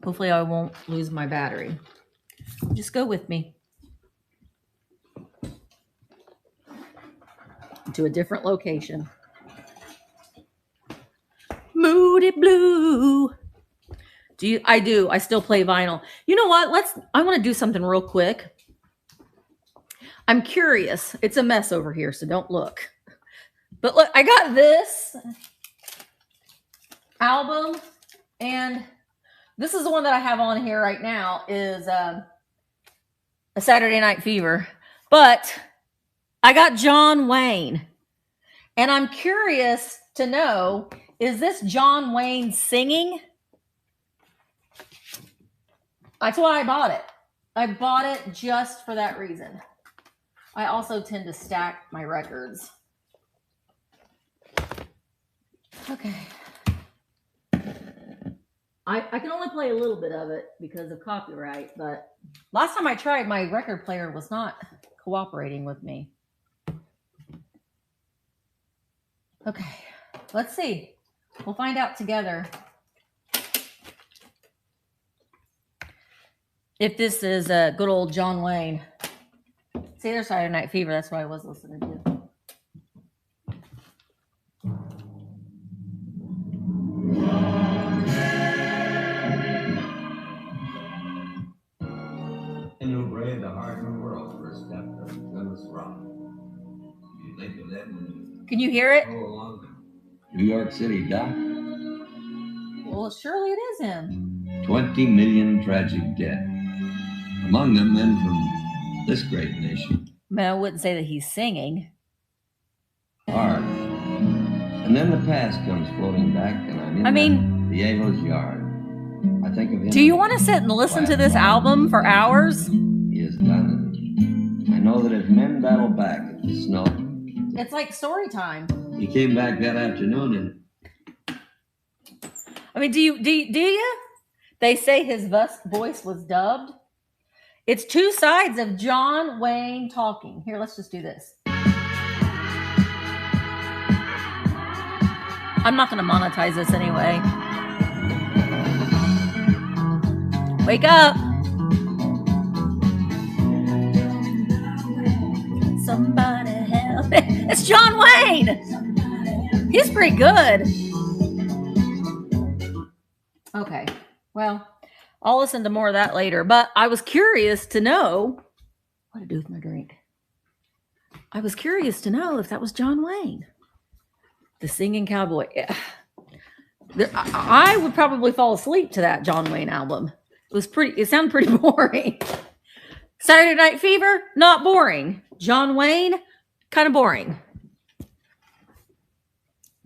Hopefully I won't lose my battery. Just go with me to a different location. Moody Blue. I do. I still play vinyl. You know what? I want to do something real quick. I'm curious. It's a mess over here, so don't look. But look, I got this album, and this is the one that I have on here right now, is A Saturday Night Fever. But I got John Wayne, and I'm curious to know, is this John Wayne singing? That's why I bought it. I bought it just for that reason. I also tend to stack my records. Okay. I can only play a little bit of it because of copyright, but last time I tried, my record player was not cooperating with me. Okay, let's see. We'll find out together if this is a good old John Wayne. See, there's Saturday Night Fever. That's what I was listening to. And you'll brave the hardest world for a step of Plymouth Rock. You think of that when Can you hear it? go along New York City, Doc. Well, surely it is him. 20 million tragic dead. Among them, men from this great nation. Man, I wouldn't say that he's singing. Hard. And then the past comes floating back, and I'm in Diego's yard. I think of him. Do you want to sit and listen to this album for hours? He has done it. I know that if men battle back at the snow. It's like story time. He came back that afternoon, and I mean, do you? They say his voice was dubbed. It's two sides of John Wayne talking. Here, let's just do this. I'm not going to monetize this anyway. Wake up. Somebody help me. It's John Wayne. He's pretty good. Okay. Well, I'll listen to more of that later. But I was curious to know what to do with my drink. I was curious to know if that was John Wayne, the singing cowboy. Yeah. I would probably fall asleep to that John Wayne album. It sounded pretty boring. Saturday Night Fever, not boring. John Wayne, kind of boring.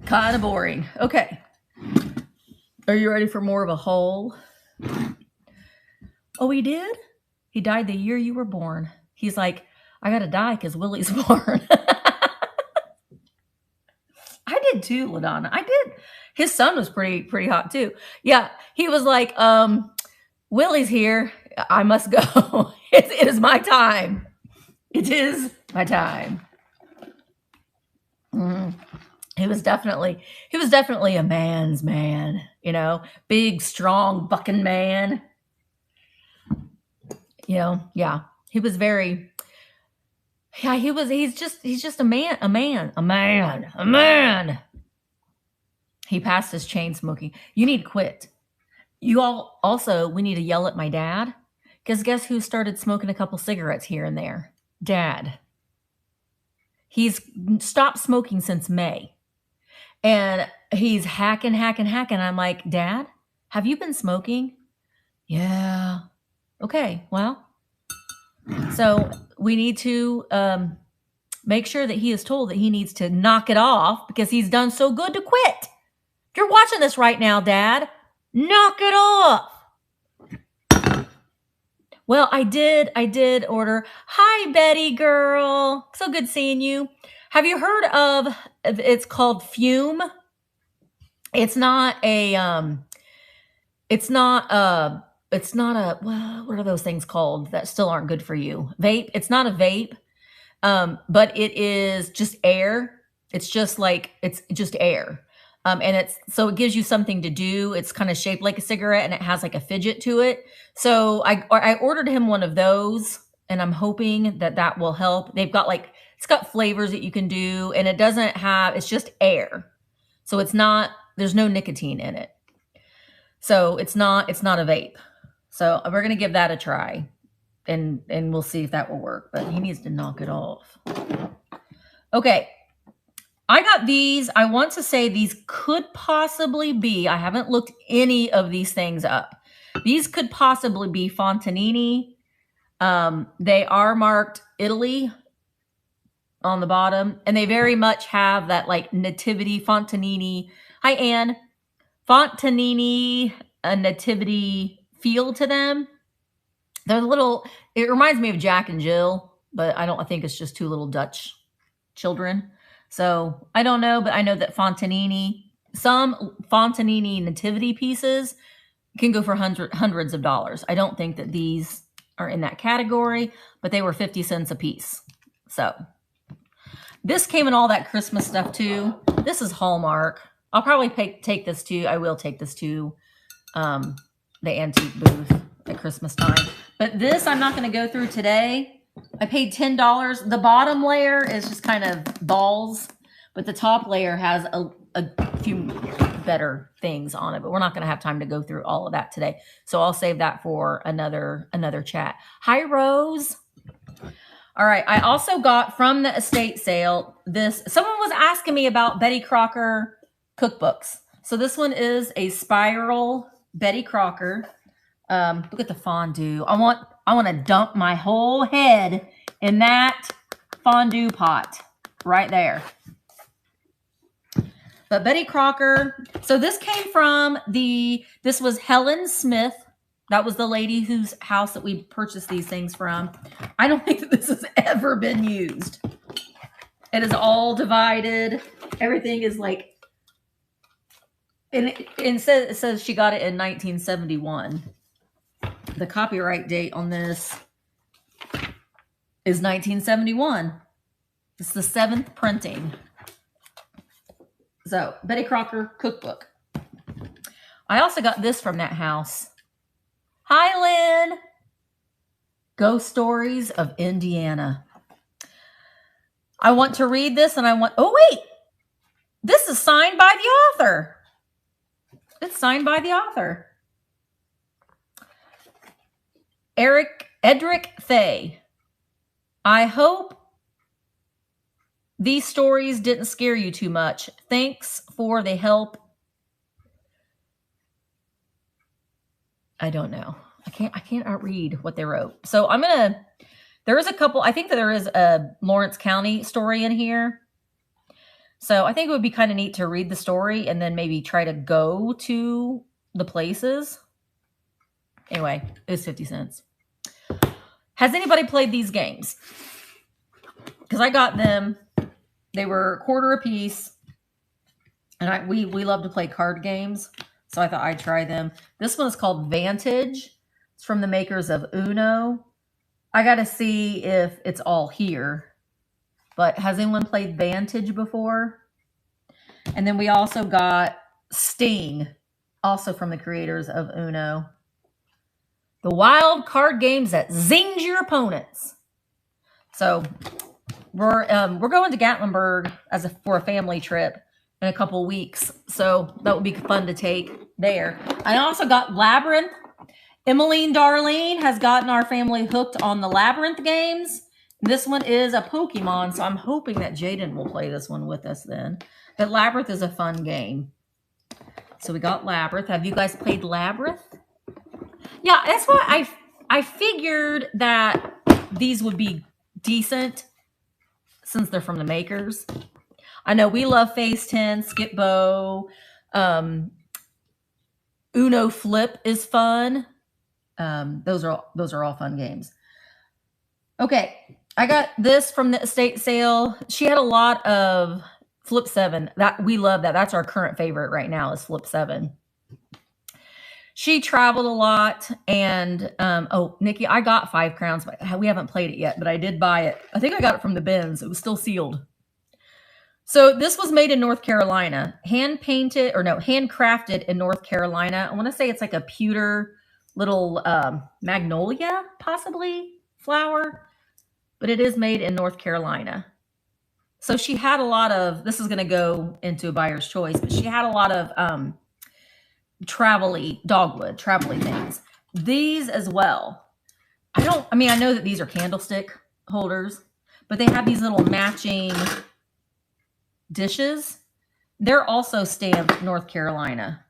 Kind of boring. Okay. Are you ready for more of a haul? Oh, he did? He died the year you were born. He's like, I gotta die because Willie's born. I did too, LaDonna. I did. His son was pretty hot too. Yeah, he was like, Willie's here. I must go. It is my time. It is my time. He was definitely a man's man, you know, big, strong, bucking man. You know, yeah. He was very, yeah, he's just a man. He passed his chain smoking. You need to quit. You all also, we need to yell at my dad, because guess who started smoking a couple cigarettes here and there? Dad. He's stopped smoking since May. And he's hacking. I'm like, Dad, have you been smoking? Yeah. Okay, well, so we need to make sure that he is told that he needs to knock it off because he's done so good to quit. If you're watching this right now, Dad, knock it off. Well, I did order. Hi, Betty girl. So good seeing you. Have you heard of, it's called Fume? It's not a, well, what are those things called that still aren't good for you? Vape. It's not a vape. But it is just air. It's just air. And so it gives you something to do. It's kind of shaped like a cigarette and it has like a fidget to it. So I ordered him one of those and I'm hoping that will help. They've got it's got flavors that you can do and it's just air. So there's no nicotine in it. So it's not a vape. So we're going to give that a try. And we'll see if that will work, but he needs to knock it off. Okay. I got these. I want to say these could possibly be, I haven't looked any of these things up. These could possibly be Fontanini. They are marked Italy on the bottom, and they very much have that nativity Fontanini. Hi, Anne. Fontanini, a nativity feel to them. They're it reminds me of Jack and Jill, but I think it's just two little Dutch children. So I don't know, but I know that some Fontanini nativity pieces can go for hundreds of dollars. I don't think that these are in that category, but they were 50 cents a piece. So this came in all that Christmas stuff too. This is Hallmark. I'll probably take this to, I will take this to the antique booth at Christmas time. But this I'm not going to go through today. I paid $10. The bottom layer is just kind of balls, but the top layer has a few better things on it, but we're not going to have time to go through all of that today. So I'll save that for another chat. Hi, Rose. All right. I also got from the estate sale someone was asking me about Betty Crocker cookbooks. So this one is a spiral Betty Crocker. Look at the fondue. I want to dump my whole head in that fondue pot right there. But Betty Crocker. So this came from this was Helen Smith. That was the lady whose house that we purchased these things from. I don't think that this has ever been used. It is all divided. Everything is it says she got it in 1971. The copyright date on this is 1971. It's the 7th printing. So, Betty Crocker cookbook. I also got this from that house. Hi, Lynn. Ghost Stories of Indiana. I want to read this and oh, wait. This is signed by the author. It's signed by the author. Edric Thay. I hope these stories didn't scare you too much. Thanks for the help. I don't know. I can't outread what they wrote. So there is a couple, I think that there is a Lawrence County story in here. So I think it would be kind of neat to read the story and then maybe try to go to the places. Anyway, it was 50 cents. Has anybody played these games? Because I got them. They were $1 a piece. And we love to play card games. So I thought I'd try them. This one is called Vantage. It's from the makers of Uno. I got to see if it's all here. But has anyone played Vantage before? And then we also got Sting, also from the creators of Uno. The wild card games that zings your opponents. So we're going to Gatlinburg for a family trip in a couple weeks. So that would be fun to take there. I also got Labyrinth. Emmeline Darlene has gotten our family hooked on the Labyrinth games. This one is a Pokemon, so I'm hoping that Jaden will play this one with us then. But Labyrinth is a fun game. So we got Labyrinth. Have you guys played Labyrinth? Yeah, that's why I figured that these would be decent since they're from the makers. I know we love Phase 10, Skip Bow. Uno Flip is fun. Those are all fun games. Okay, I got this from the estate sale. She had a lot of Flip 7. That we love that. That's our current favorite right now is Flip 7. She traveled a lot, and oh, Nikki, I got 5 Crowns, but we haven't played it yet, but I did buy it. I think I got it from the bins. It was still sealed. So this was made in North Carolina, handcrafted in North Carolina. I want to say it's like a pewter little magnolia, possibly flower, but it is made in North Carolina. So she had a lot of, this is going to go into a buyer's choice, but she had a lot of dogwood things. These as well. I know that these are candlestick holders, but they have these little matching dishes. They're also stamped North Carolina.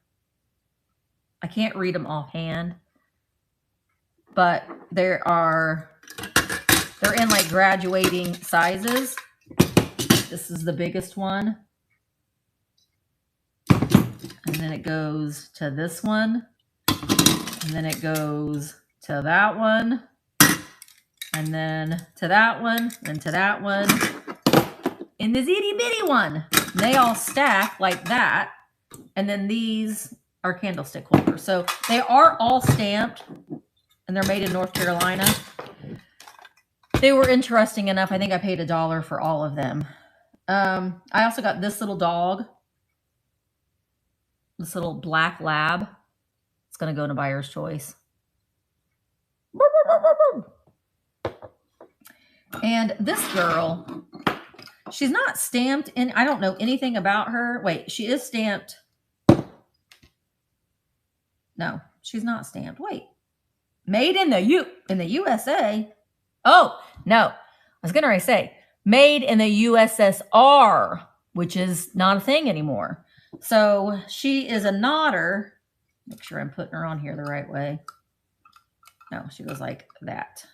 I can't read them offhand, but they're in like graduating sizes. This is the biggest one. And then it goes to this one. And then it goes to that one. And then to that one. And to that one. And the itty bitty one. And they all stack like that. And then these are candlestick holders. So they are all stamped. And they're made in North Carolina. They were interesting enough. I think I paid $1 for all of them. I also got this little dog. This little black lab. It's going to go into buyer's choice. And this girl, she's not stamped in. I don't know anything about her. Wait, she is stamped. No, she's not stamped. Wait. Made in the USA. Oh, no. I was going to say made in the USSR, which is not a thing anymore. So she is a knotter. Make sure I'm putting her on here the right way. No, she goes like that.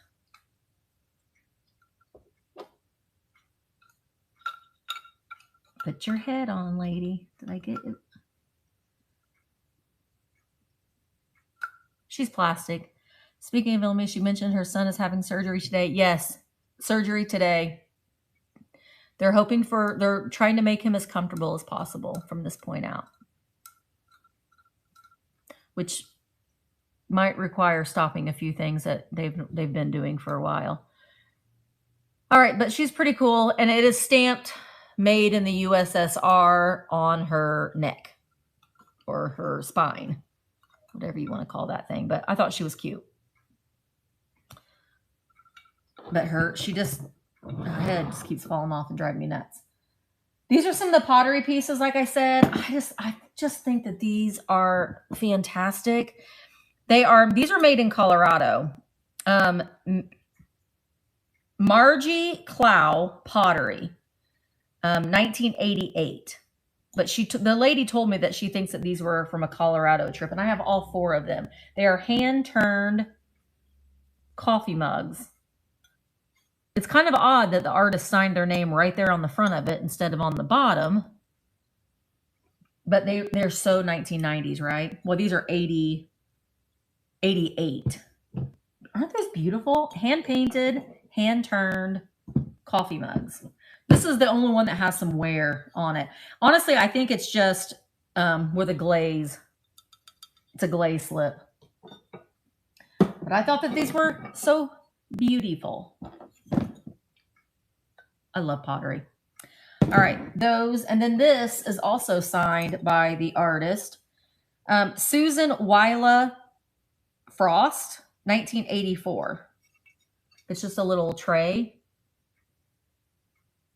Put your head on, lady. Did I get it? She's plastic. Speaking of illness, she mentioned her son is having surgery today. Yes, surgery today. They're trying to make him as comfortable as possible from this point out, which might require stopping a few things that they've been doing for a while. All right, but she's pretty cool, and it is stamped made in the USSR on her neck or her spine, whatever you want to call that thing. But I thought she was cute. But her head just keeps falling off and driving me nuts. These are some of the pottery pieces. Like I said, I just think that these are fantastic. These are made in Colorado. Margie Clow Pottery, 1988. But the lady told me that she thinks that these were from a Colorado trip, and I have all 4 of them. They are hand-turned coffee mugs. It's kind of odd that the artist signed their name right there on the front of it instead of on the bottom. But they're so 1990s, right? Well, these are 88. Aren't those beautiful? Hand-painted, hand-turned coffee mugs. This is the only one that has some wear on it. Honestly, I think it's just with a glaze. It's a glaze slip. But I thought that these were so Beautiful. I love pottery. All right, those. And then this is also signed by the artist, Susan Wyla Frost, 1984. It's just a little tray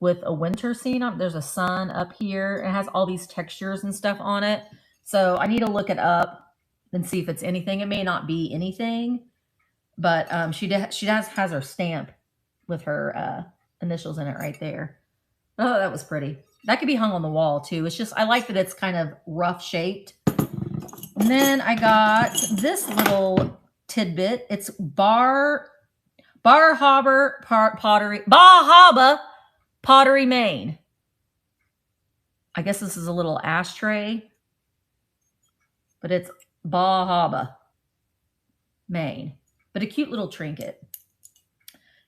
with a winter scene on. There's a sun up here. It has all these textures and stuff on it. So I need to look it up and see if it's anything. It may not be anything, but she has her stamp with her initials in it right there. Oh, that was pretty. That could be hung on the wall too. It's just, I like that it's kind of rough shaped. And then I got this little tidbit. It's Bar Harbor Pottery, Maine. I guess this is a little ashtray, but it's Bar Harbor, Maine. But a cute little trinket.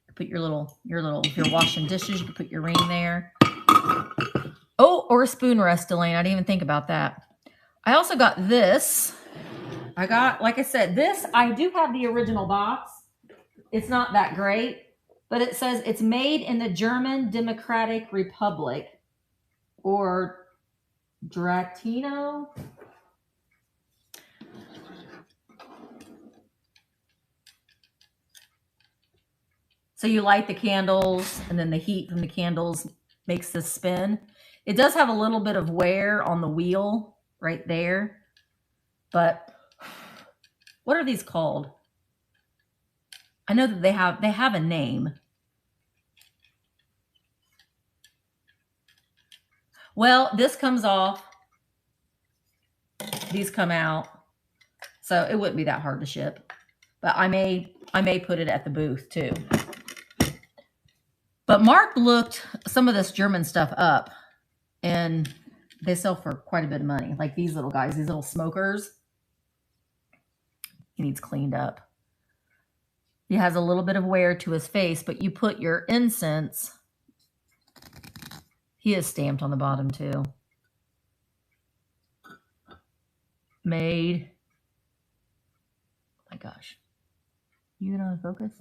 You put your little, if you're washing dishes, you can put your ring there. Oh, or a spoon rest, Elaine. I didn't even think about that. I also got this. I got, like I said, this, I do have the original box. It's not that great, but it says it's made in the German Democratic Republic, or Dratino. So you light the candles, and then the heat from the candles makes this spin. It does have a little bit of wear on the wheel right there, but what are these called? I know that they have a name. Well, this comes off. These come out. So it wouldn't be that hard to ship. But I may put it at the booth too. But Mark looked some of this German stuff up, and they sell for quite a bit of money. Like these little guys, these little smokers. He needs cleaned up. He has a little bit of wear to his face, but you put your incense. He is stamped on the bottom too. Made. Oh my gosh. You gonna focus?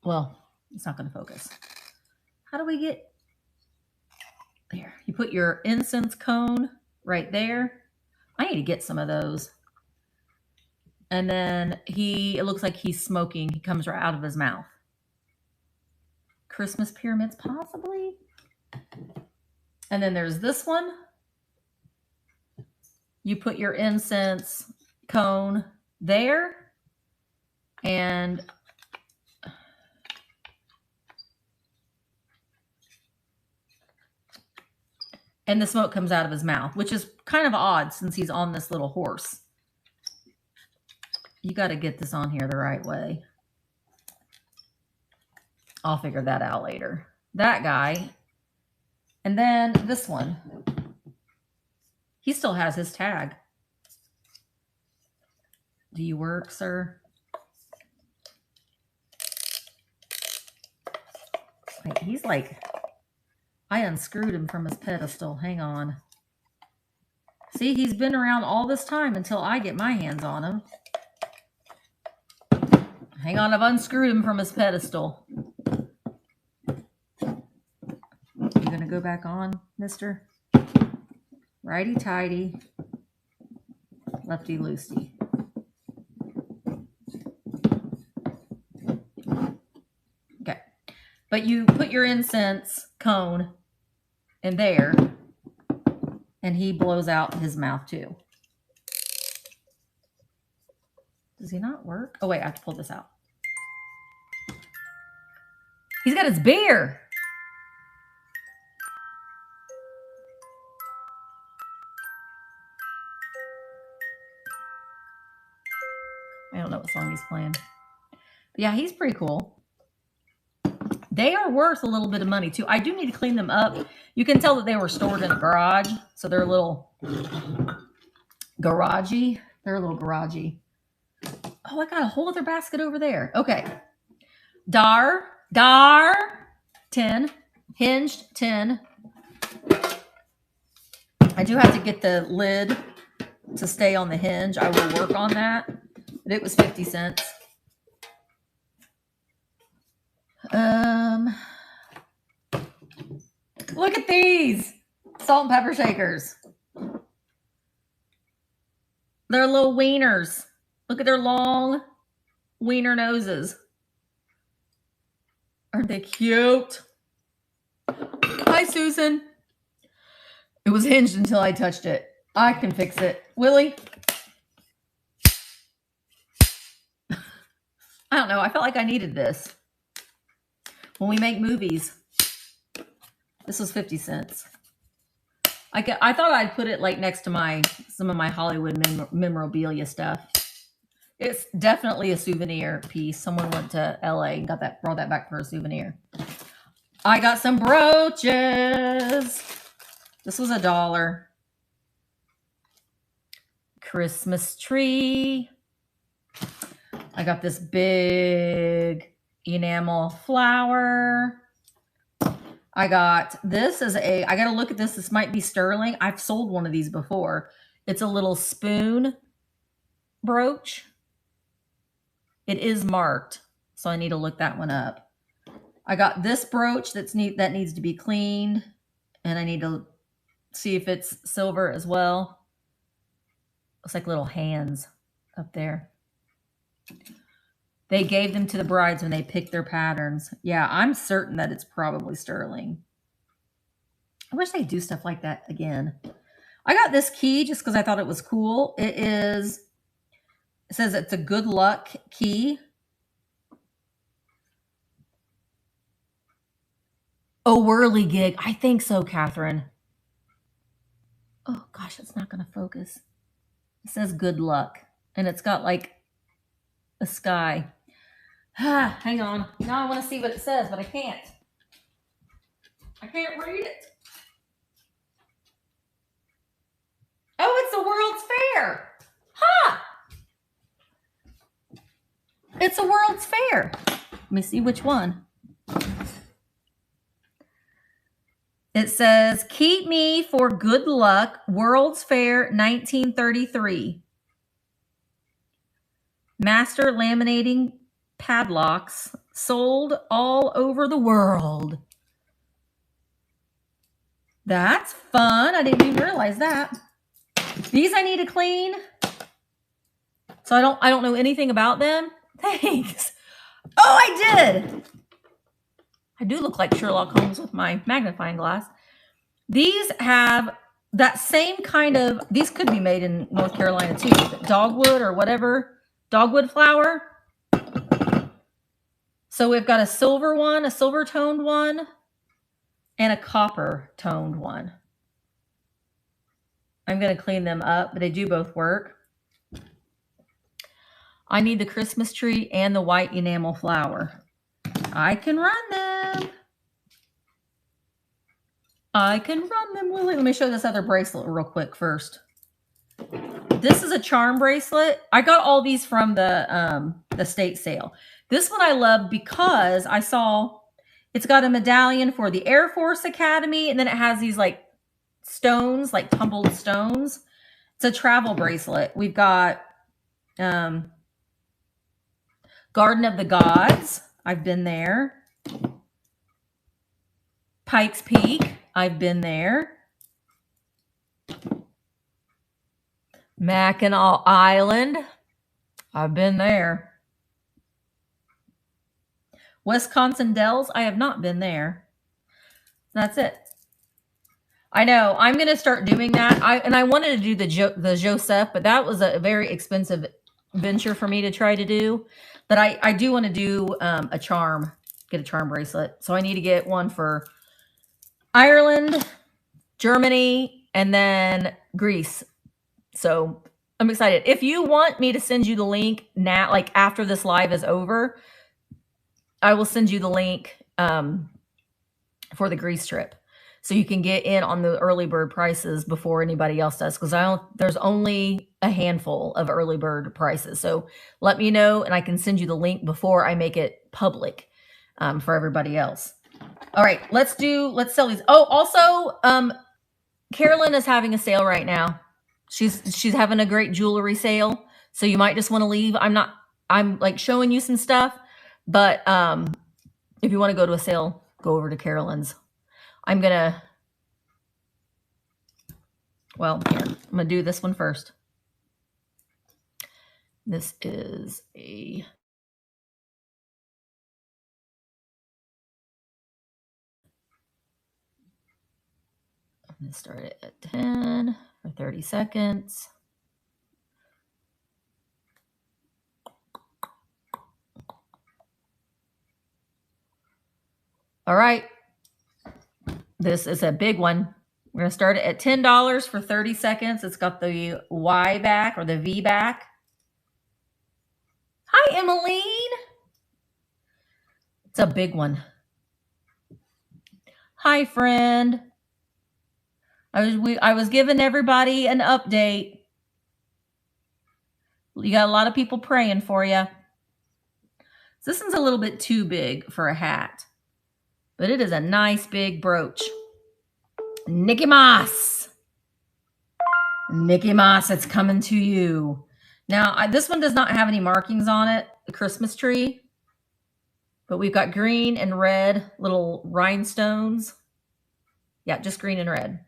Well, it's not going to focus. How do we get there? You put your incense cone right there. I need to get some of those. And then it looks like he's smoking. He comes right out of his mouth. Christmas pyramids, possibly. And then there's this one. You put your incense cone there. And the smoke comes out of his mouth, which is kind of odd since he's on this little horse. You got to get this on here the right way. I'll figure that out later. That guy. And then this one. He still has his tag. Do you work, sir? Wait, he's like... I unscrewed him from his pedestal. Hang on. See, he's been around all this time until I get my hands on him. Hang on, I've unscrewed him from his pedestal. You gonna go back on, mister? Righty-tighty. Lefty-loosey. Okay. But you put your incense cone in there, and he blows out his mouth too. Does he not work? Oh wait, I have to pull this out. He's got his beer. I don't know what song he's playing. But yeah, he's pretty cool. They are worth a little bit of money too. I do need to clean them up. You can tell that they were stored in a garage. So they're a little garagey. They're a little garagey. Oh, I got a whole other basket over there. Okay. Dar tin. Hinged tin. I do have to get the lid to stay on the hinge. I will work on that. But it was 50 cents. Salt and pepper shakers. They're little wieners. Look at their long wiener noses. Aren't they cute? Hi, Susan. It was hinged until I touched it. I can fix it. Willie? I don't know. I felt like I needed this. When we make movies. This was 50 cents. I thought I'd put it like next to some of my Hollywood memorabilia stuff. It's definitely a souvenir piece. Someone went to LA and brought that back for a souvenir. I got some brooches. This was $1. Christmas tree. I got this big enamel flower. I got this I got to look at this. This might be sterling. I've sold one of these before. It's a little spoon brooch. It is marked, so I need to look that one up. I got this brooch that needs to be cleaned, and I need to see if it's silver as well. Looks like little hands up there. They gave them to the brides when they picked their patterns. Yeah, I'm certain that it's probably sterling. I wish they'd do stuff like that again. I got this key just because I thought it was cool. It says it's a good luck key. Oh, whirligig. I think so, Catherine. Oh, gosh, it's not going to focus. It says good luck. And it's got like a sky. Hang on. Now I want to see what it says, but I can't. I can't read it. Oh, it's the World's Fair. Huh. It's a World's Fair. Let me see which one. It says, keep me for good luck, World's Fair 1933. Master laminating padlocks sold all over the world. That's fun. I didn't even realize that. These I need to clean. So I don't know anything about them. Thanks. Oh, I did. I do look like Sherlock Holmes with my magnifying glass. These have that same kind of, these could be made in North Carolina too. Dogwood or whatever. Dogwood flower. So we've got a silver one, a silver toned one, and a copper toned one. I'm going to clean them up, but they do both work. I need the Christmas tree and the white enamel flower. I can run them. I can run them, Willie. Let me show this other bracelet real quick first. This is a charm bracelet. I got all these from the estate sale. This one I love because I saw it's got a medallion for the Air Force Academy, and then it has these like stones, like tumbled stones. It's a travel bracelet. We've got Garden of the Gods. I've been there. Pikes Peak. I've been there. Mackinac Island. I've been there. Wisconsin Dells. I have not been there. That's it. I know. I'm going to start doing that. I wanted to do the Joseph, but that was a very expensive venture for me to try to do. But I do want to do a charm. Get a charm bracelet. So I need to get one for Ireland, Germany, and then Greece. So I'm excited. If you want me to send you the link now, like after this live is over, I will send you the link for the Greece trip. So you can get in on the early bird prices before anybody else does. Because there's only a handful of early bird prices. So let me know and I can send you the link before I make it public for everybody else. All right, let's sell these. Oh, also, Carolyn is having a sale right now. She's having a great jewelry sale. So you might just want to leave. I'm like showing you some stuff, but if you want to go to a sale, go over to Carolyn's. I'm going to Well, here, I'm going to do this one first. This is a... I'm going to start it at 10 for 30 seconds. All right. This is a big one. We're going to start it at $10 for 30 seconds. It's got the Y back or the V back. Hi, Emmeline. It's a big one. Hi, friend. I was giving everybody an update. You got a lot of people praying for you. So this one's a little bit too big for a hat, but it is a nice big brooch. Nikki Moss. Nikki Moss, it's coming to you. Now, this one does not have any markings on it, the Christmas tree, but we've got green and red little rhinestones. Yeah, just green and red.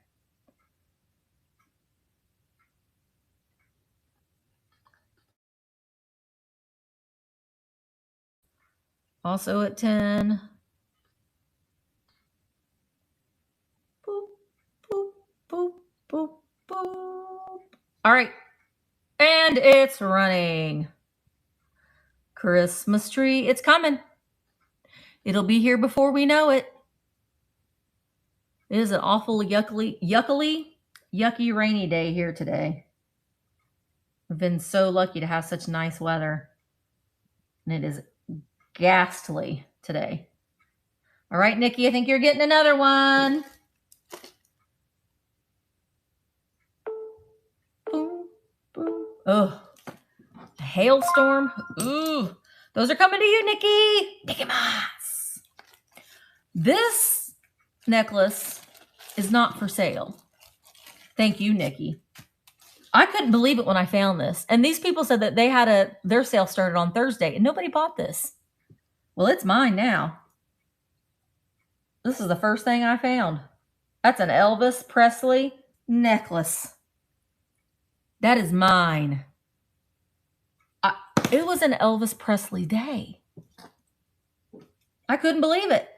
Also at 10. Boop, boop, boop, boop, boop. All right. And it's running. Christmas tree, it's coming. It'll be here before we know it. It is an awful yucky rainy day here today. We've been so lucky to have such nice weather. And it is ghastly today. All right, Nikki, I think you're getting another one. Boom, boom. Oh, the hailstorm. Ooh, those are coming to you, Nikki. Nikki Moss. This necklace is not for sale. Thank you, Nikki. I couldn't believe it when I found this. And these people said that they had their sale started on Thursday and nobody bought this. Well, it's mine now. This is the first thing I found. That's an Elvis Presley necklace. That is mine. It was an Elvis Presley day. I couldn't believe it.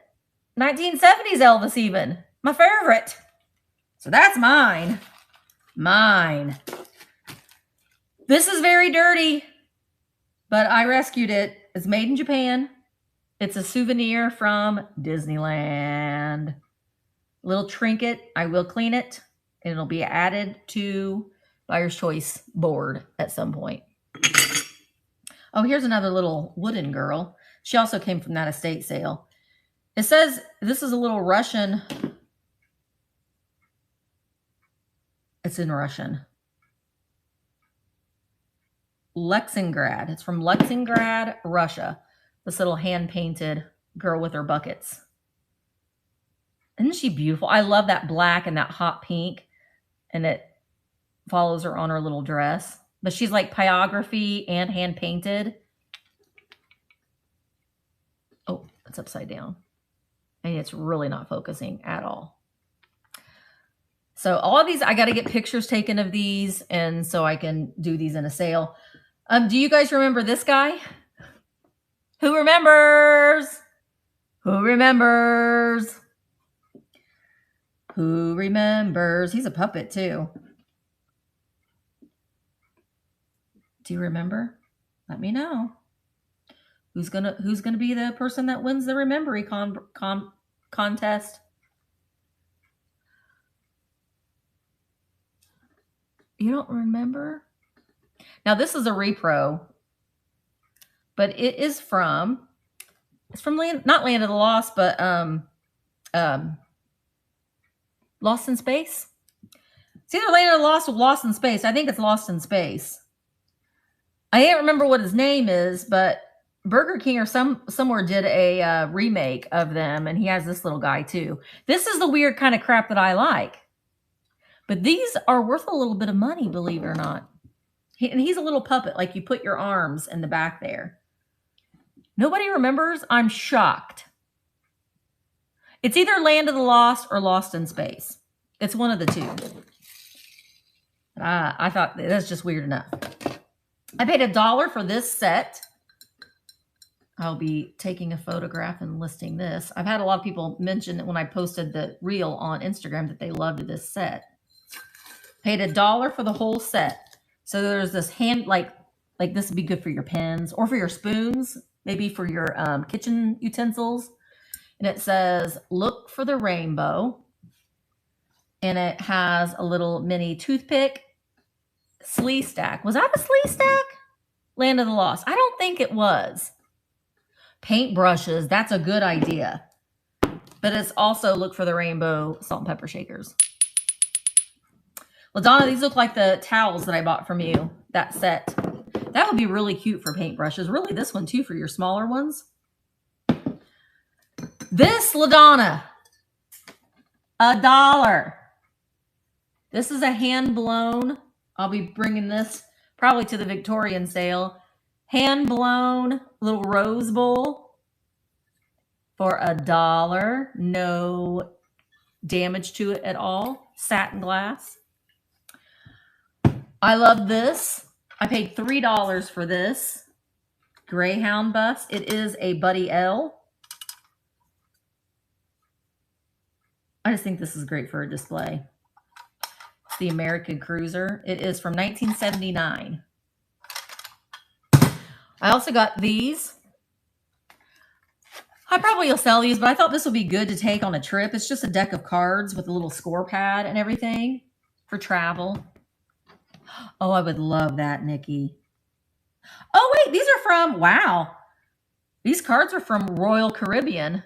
1970s Elvis even. My favorite. So that's mine. Mine. This is very dirty, but I rescued it. It's made in Japan. It's a souvenir from Disneyland. Little trinket. I will clean it, and it'll be added to Buyer's Choice board at some point. Oh, here's another little wooden girl. She also came from that estate sale. It says this is a little Russian. It's in Russian. Leningrad. It's from Leningrad, Russia. This little hand-painted girl with her buckets. Isn't she beautiful? I love that black and that hot pink. And it follows her on her little dress. But she's like pyrography and hand-painted. Oh, it's upside down. And it's really not focusing at all. So all of these, I got to get pictures taken of these, and so I can do these in a sale. Do you guys remember this guy? Who remembers? Who remembers? Who remembers? He's a puppet too. Do you remember? Let me know. Who's gonna be the person that wins the Remembery contest? You don't remember? Now this is a repro, but it is from, not Land of the Lost, but Lost in Space. It's either Land of the Lost or Lost in Space. I think it's Lost in Space. I can't remember what his name is, but Burger King or somewhere did a remake of them, and he has this little guy too. This is the weird kind of crap that I like. But these are worth a little bit of money, believe it or not. And he's a little puppet, like you put your arms in the back there. Nobody remembers? I'm shocked. It's either Land of the Lost or Lost in Space. It's one of the two. I thought that's just weird enough. I paid $1 for this set. I'll be taking a photograph and listing this. I've had a lot of people mention that when I posted the reel on Instagram that they loved this set. Paid $1 for the whole set. So there's this hand, like this would be good for your pens or for your spoons, maybe for your kitchen utensils. And it says, look for the rainbow. And it has a little mini toothpick slee stack. Was that a slee stack? Land of the Lost. I don't think it was. Paint brushes. That's a good idea. But it's also look for the rainbow salt and pepper shakers. LaDonna, these look like the towels that I bought from you. That set. That would be really cute for paint brushes. Really, this one too for your smaller ones. This, LaDonna. $1. This is a hand blown. I'll be bringing this probably to the Victorian sale. Hand blown little rose bowl for $1. No damage to it at all. Satin glass. I love this. I paid $3 for this. Greyhound bus. It is a Buddy L. I just think this is great for a display. It's the American Cruiser. It is from 1979. I also got these. I probably will sell these, but I thought this would be good to take on a trip. It's just a deck of cards with a little score pad and everything for travel. Oh, I would love that, Nikki. Oh, wait, these are from, wow. These cards are from Royal Caribbean.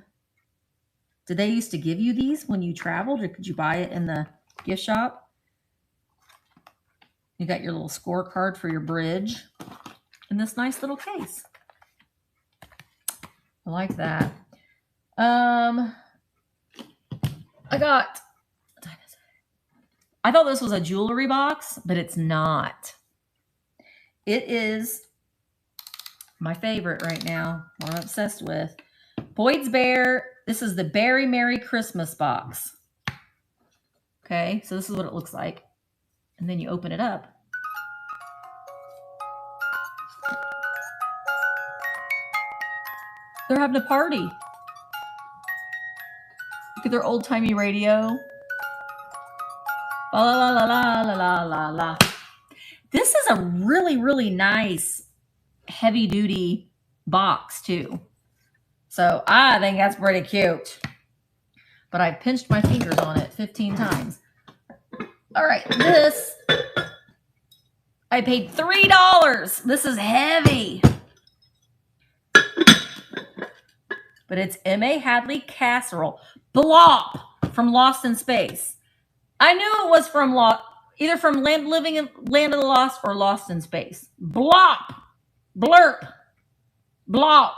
Did they used to give you these when you traveled, or could you buy it in the gift shop? You got your little scorecard for your bridge in this nice little case. I like that. I thought this was a jewelry box, but it's not. It is my favorite right now. What I'm obsessed with. Boyd's Bear. This is the Berry Merry Christmas box. Okay, so this is what it looks like. And then you open it up. They're having a party. Look at their old-timey radio. La la la la la la la la. This is a really, really nice heavy-duty box, too. So I think that's pretty cute. But I pinched my fingers on it 15 times. All right, this, I paid $3. This is heavy. But it's M.A. Hadley Casserole. Blop from Lost in Space. I knew it was from either from Land of the Lost or Lost in Space. Blop. Blurp. Blop.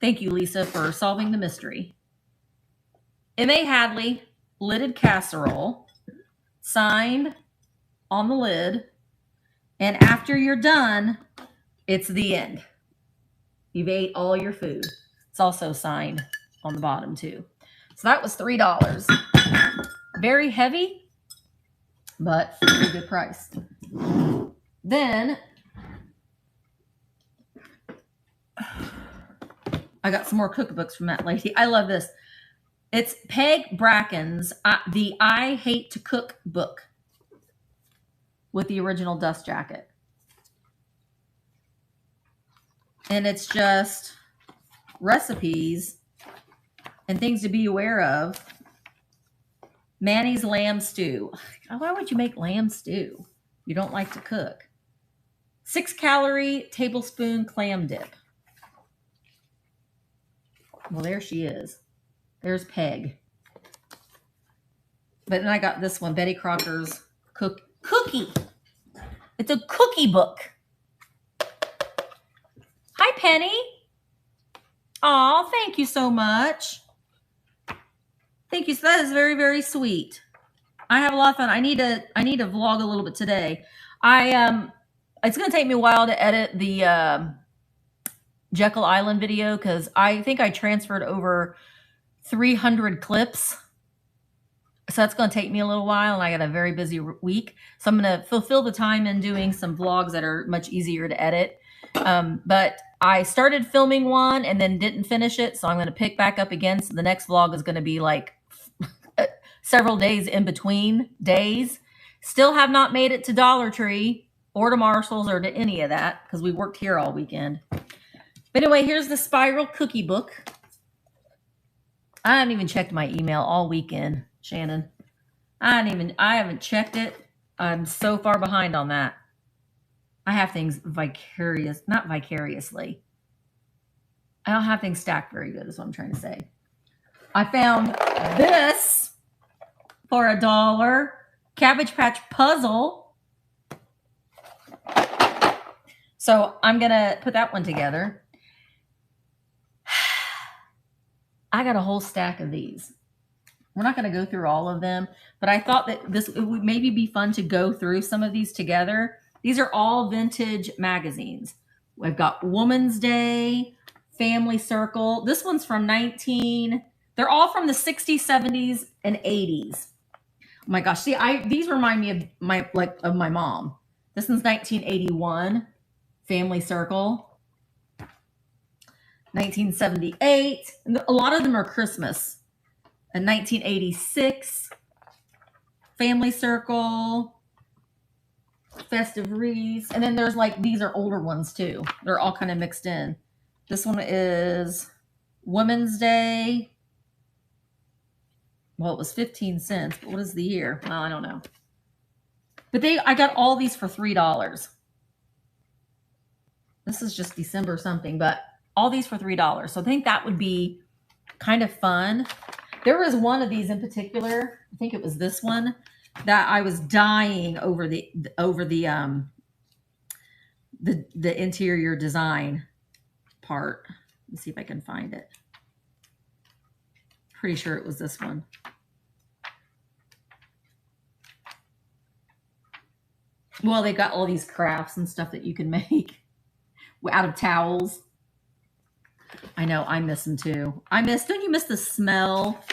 Thank you, Lisa, for solving the mystery. M.A. Hadley, lidded casserole, signed on the lid, and after you're done, it's the end. You've ate all your food. It's also signed on the bottom, too. So that was $3. Very heavy, but a good price. Then I got some more cookbooks from that lady. I love this. It's Peg Bracken's The I Hate to Cook book with the original dust jacket. And it's just recipes and things to be aware of. Manny's lamb stew. Why would you make lamb stew? You don't like to cook. 6-calorie tablespoon clam dip. Well, there she is. There's Peg. But then I got this one, Betty Crocker's cookie. It's a cookie book. Hi, Penny. Aw, thank you so much. Thank you. So that is very, very sweet. I have a lot of fun. I need to vlog a little bit today. It's going to take me a while to edit the Jekyll Island video because I think I transferred over 300 clips So that's going to take me a little while, and I got a very busy week. So I'm going to fulfill the time in doing some vlogs that are much easier to edit. But I started filming one and then didn't finish it. So I'm going to pick back up again. So the next vlog is going to be like several days in between days. Still have not made it to Dollar Tree or to Marshall's or to any of that because we worked here all weekend. But anyway, here's the spiral cookie book. I haven't even checked my email all weekend, Shannon. I haven't checked it. I'm so far behind on that. I have things not vicariously. I don't have things stacked very good, is what I'm trying to say. I found this for $1. Cabbage Patch Puzzle. So I'm going to put that one together. I got a whole stack of these. We're not going to go through all of them, but I thought that it would maybe be fun to go through some of these together. These are all vintage magazines. We've got Woman's Day, Family Circle. This one's from they're all from the 60s, 70s, and 80s. Oh my gosh. See, these remind me of my mom. This one's 1981, Family Circle. 1978. A lot of them are Christmas. In 1986, Family Circle, Festive Wreaths. And then there's these are older ones too. They're all kind of mixed in. This one is Women's Day. Well, it was 15 cents, but what is the year? Well, I don't know. But I got all these for $3. This is just December something, but all these for $3. So I think that would be kind of fun. There was one of these in particular, I think it was this one, that I was dying over the interior design part. Let's see if I can find it. Pretty sure it was this one. Well, they got all these crafts and stuff that you can make out of towels. I know, I miss them too. Don't you miss the smell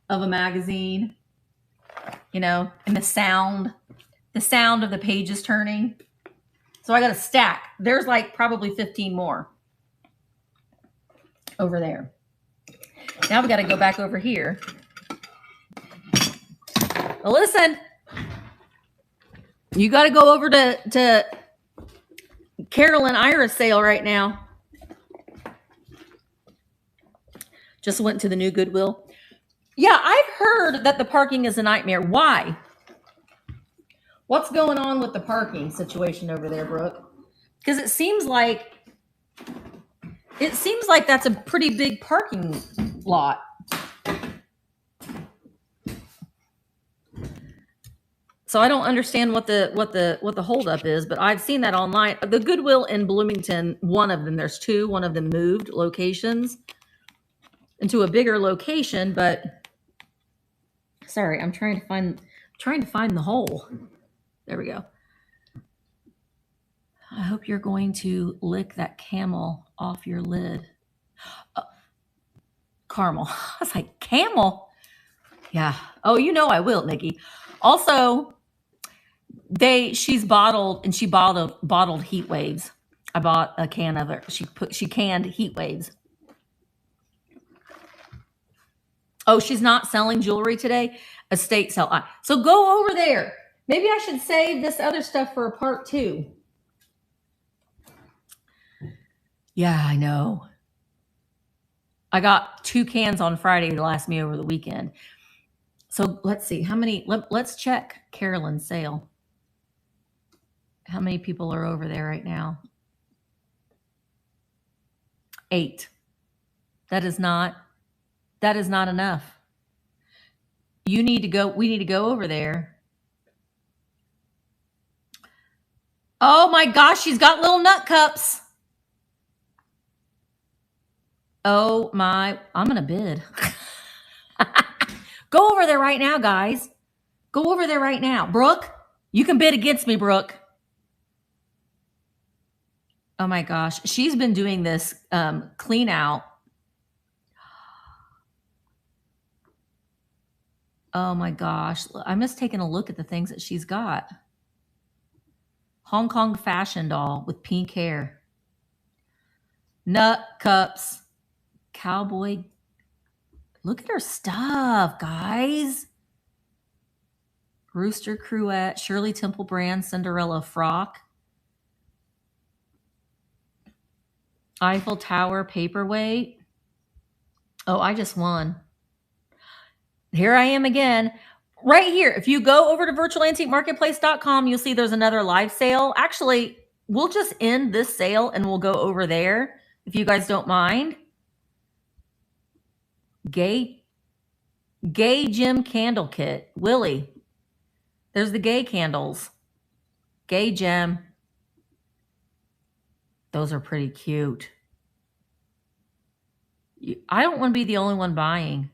of a magazine? You know, and the sound of the pages turning. So I got a stack. There's probably 15 more over there. Now we got to go back over here. Well, listen, you got to go over to Carol and Ira's sale right now. Just went to the new Goodwill. Yeah, I've heard that the parking is a nightmare. Why? What's going on with the parking situation over there, Brooke? Because it seems like that's a pretty big parking lot. So I don't understand what the holdup is, but I've seen that online. The Goodwill in Bloomington, one of them, there's two. One of them moved locations into a bigger location, but sorry, I'm trying to find the hole. There we go. I hope you're going to lick that camel off your lid. Caramel. I was like, camel? Yeah. Oh, you know I will, Nikki. Also, she's bottled heat waves. I bought a can of it. She canned heat waves. Oh, she's not selling jewelry today? Estate sale. So go over there. Maybe I should save this other stuff for a part 2. Yeah, I know. I got 2 cans on Friday to last me over the weekend. So let's see how many. Let's check Carolyn's sale. How many people are over there right now? 8. That is not enough. We need to go over there. Oh my gosh, she's got little nut cups. Oh my, I'm going to bid. Go over there right now, guys. Go over there right now. Brooke, you can bid against me, Brooke. Oh my gosh. She's been doing this clean out. Oh my gosh. I'm just taking a look at the things that she's got. Hong Kong fashion doll with pink hair. Nut cups. Cowboy. Look at her stuff, guys. Rooster Cruette. Shirley Temple brand Cinderella frock. Eiffel Tower paperweight. Oh, I just won. Here I am again. Right here, if you go over to virtualantiquemarketplace.com, you'll see there's another live sale. Actually, we'll just end this sale and we'll go over there if you guys don't mind. Gay Gem candle kit. Willie. There's the gay candles. Gay Gem. Those are pretty cute. I don't want to be the only one buying.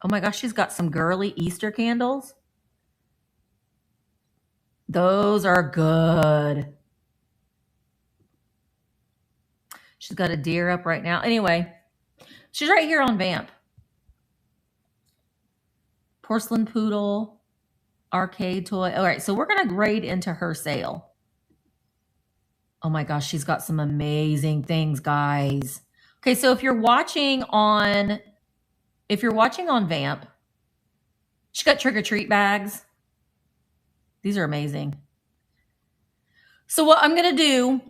Oh my gosh, she's got some girly Easter candles. Those are good. She's got a deer up right now. Anyway, she's right here on Vamp. Porcelain poodle, arcade toy. All right, so we're going to grade into her sale. Oh my gosh, she's got some amazing things, guys. Okay, so if you're watching on Vamp, she got trick-or-treat bags. These are amazing. So what I'm going to do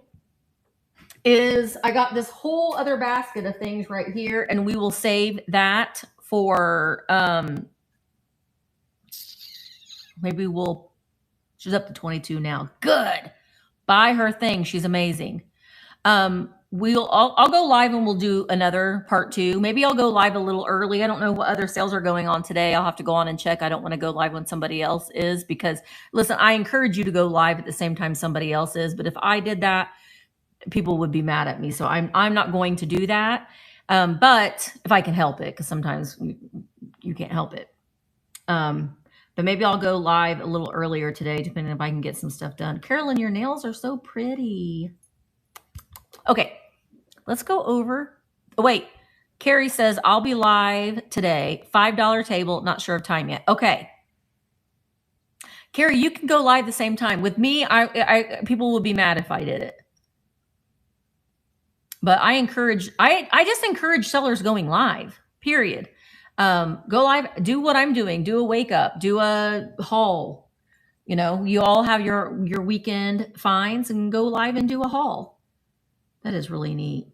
is I got this whole other basket of things right here, and we will save that for, maybe she's up to 22 now. Good. Buy her thing. She's amazing. I'll go live and we'll do another part 2. Maybe I'll go live a little early. I don't know what other sales are going on today. I'll have to go on and check. I don't want to go live when somebody else is because, listen, I encourage you to go live at the same time somebody else is. But if I did that, people would be mad at me. So I'm not going to do that. But if I can help it, because sometimes you can't help it. But maybe I'll go live a little earlier today, depending if I can get some stuff done. Carolyn, your nails are so pretty. Okay, let's go over. Oh, wait, Carrie says, I'll be live today. $5 table, not sure of time yet. Okay. Carrie, you can go live the same time. With me, people will be mad if I did it. But I just encourage sellers going live, period. Go live, do what I'm doing, do a wake up, do a haul. You know, you all have your weekend finds and go live and do a haul. That is really neat.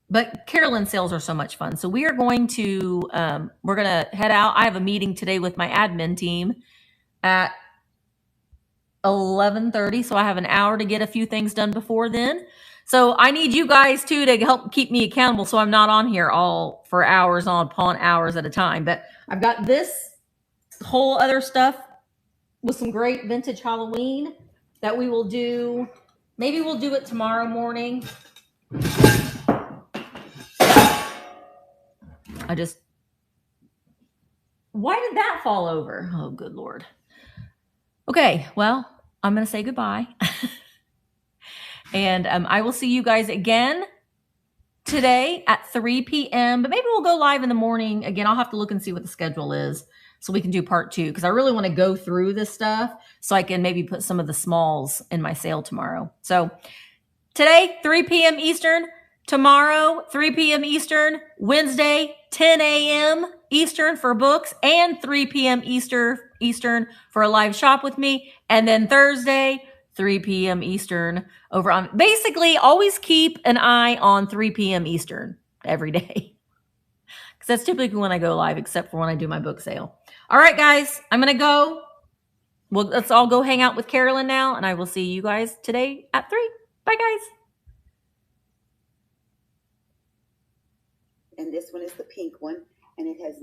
But Carolyn sales are so much fun. So we are going to, we're going to head out. I have a meeting today with my admin team at 11:30. So I have an hour to get a few things done before then. So I need you guys too to help keep me accountable so I'm not on here all for hours upon hours at a time. But I've got this whole other stuff with some great vintage Halloween that we will do. Maybe we'll do it tomorrow morning. Why did that fall over? Oh, good Lord. Okay, well, I'm going to say goodbye. And I will see you guys again today at 3 p.m. But maybe we'll go live in the morning. Again, I'll have to look and see what the schedule is so we can do part 2 because I really want to go through this stuff so I can maybe put some of the smalls in my sale tomorrow. So today, 3 p.m. Eastern. Tomorrow, 3 p.m. Eastern. Wednesday, 10 a.m. Eastern for books and 3 p.m. Eastern for a live shop with me. And then Thursday, 3 p.m. Eastern over on. Basically, always keep an eye on 3 p.m. Eastern every day. Because that's typically when I go live, except for when I do my book sale. All right, guys, I'm going to go. Well, let's all go hang out with Carolyn now. And I will see you guys today at 3. Bye, guys. And this one is the pink one, and it has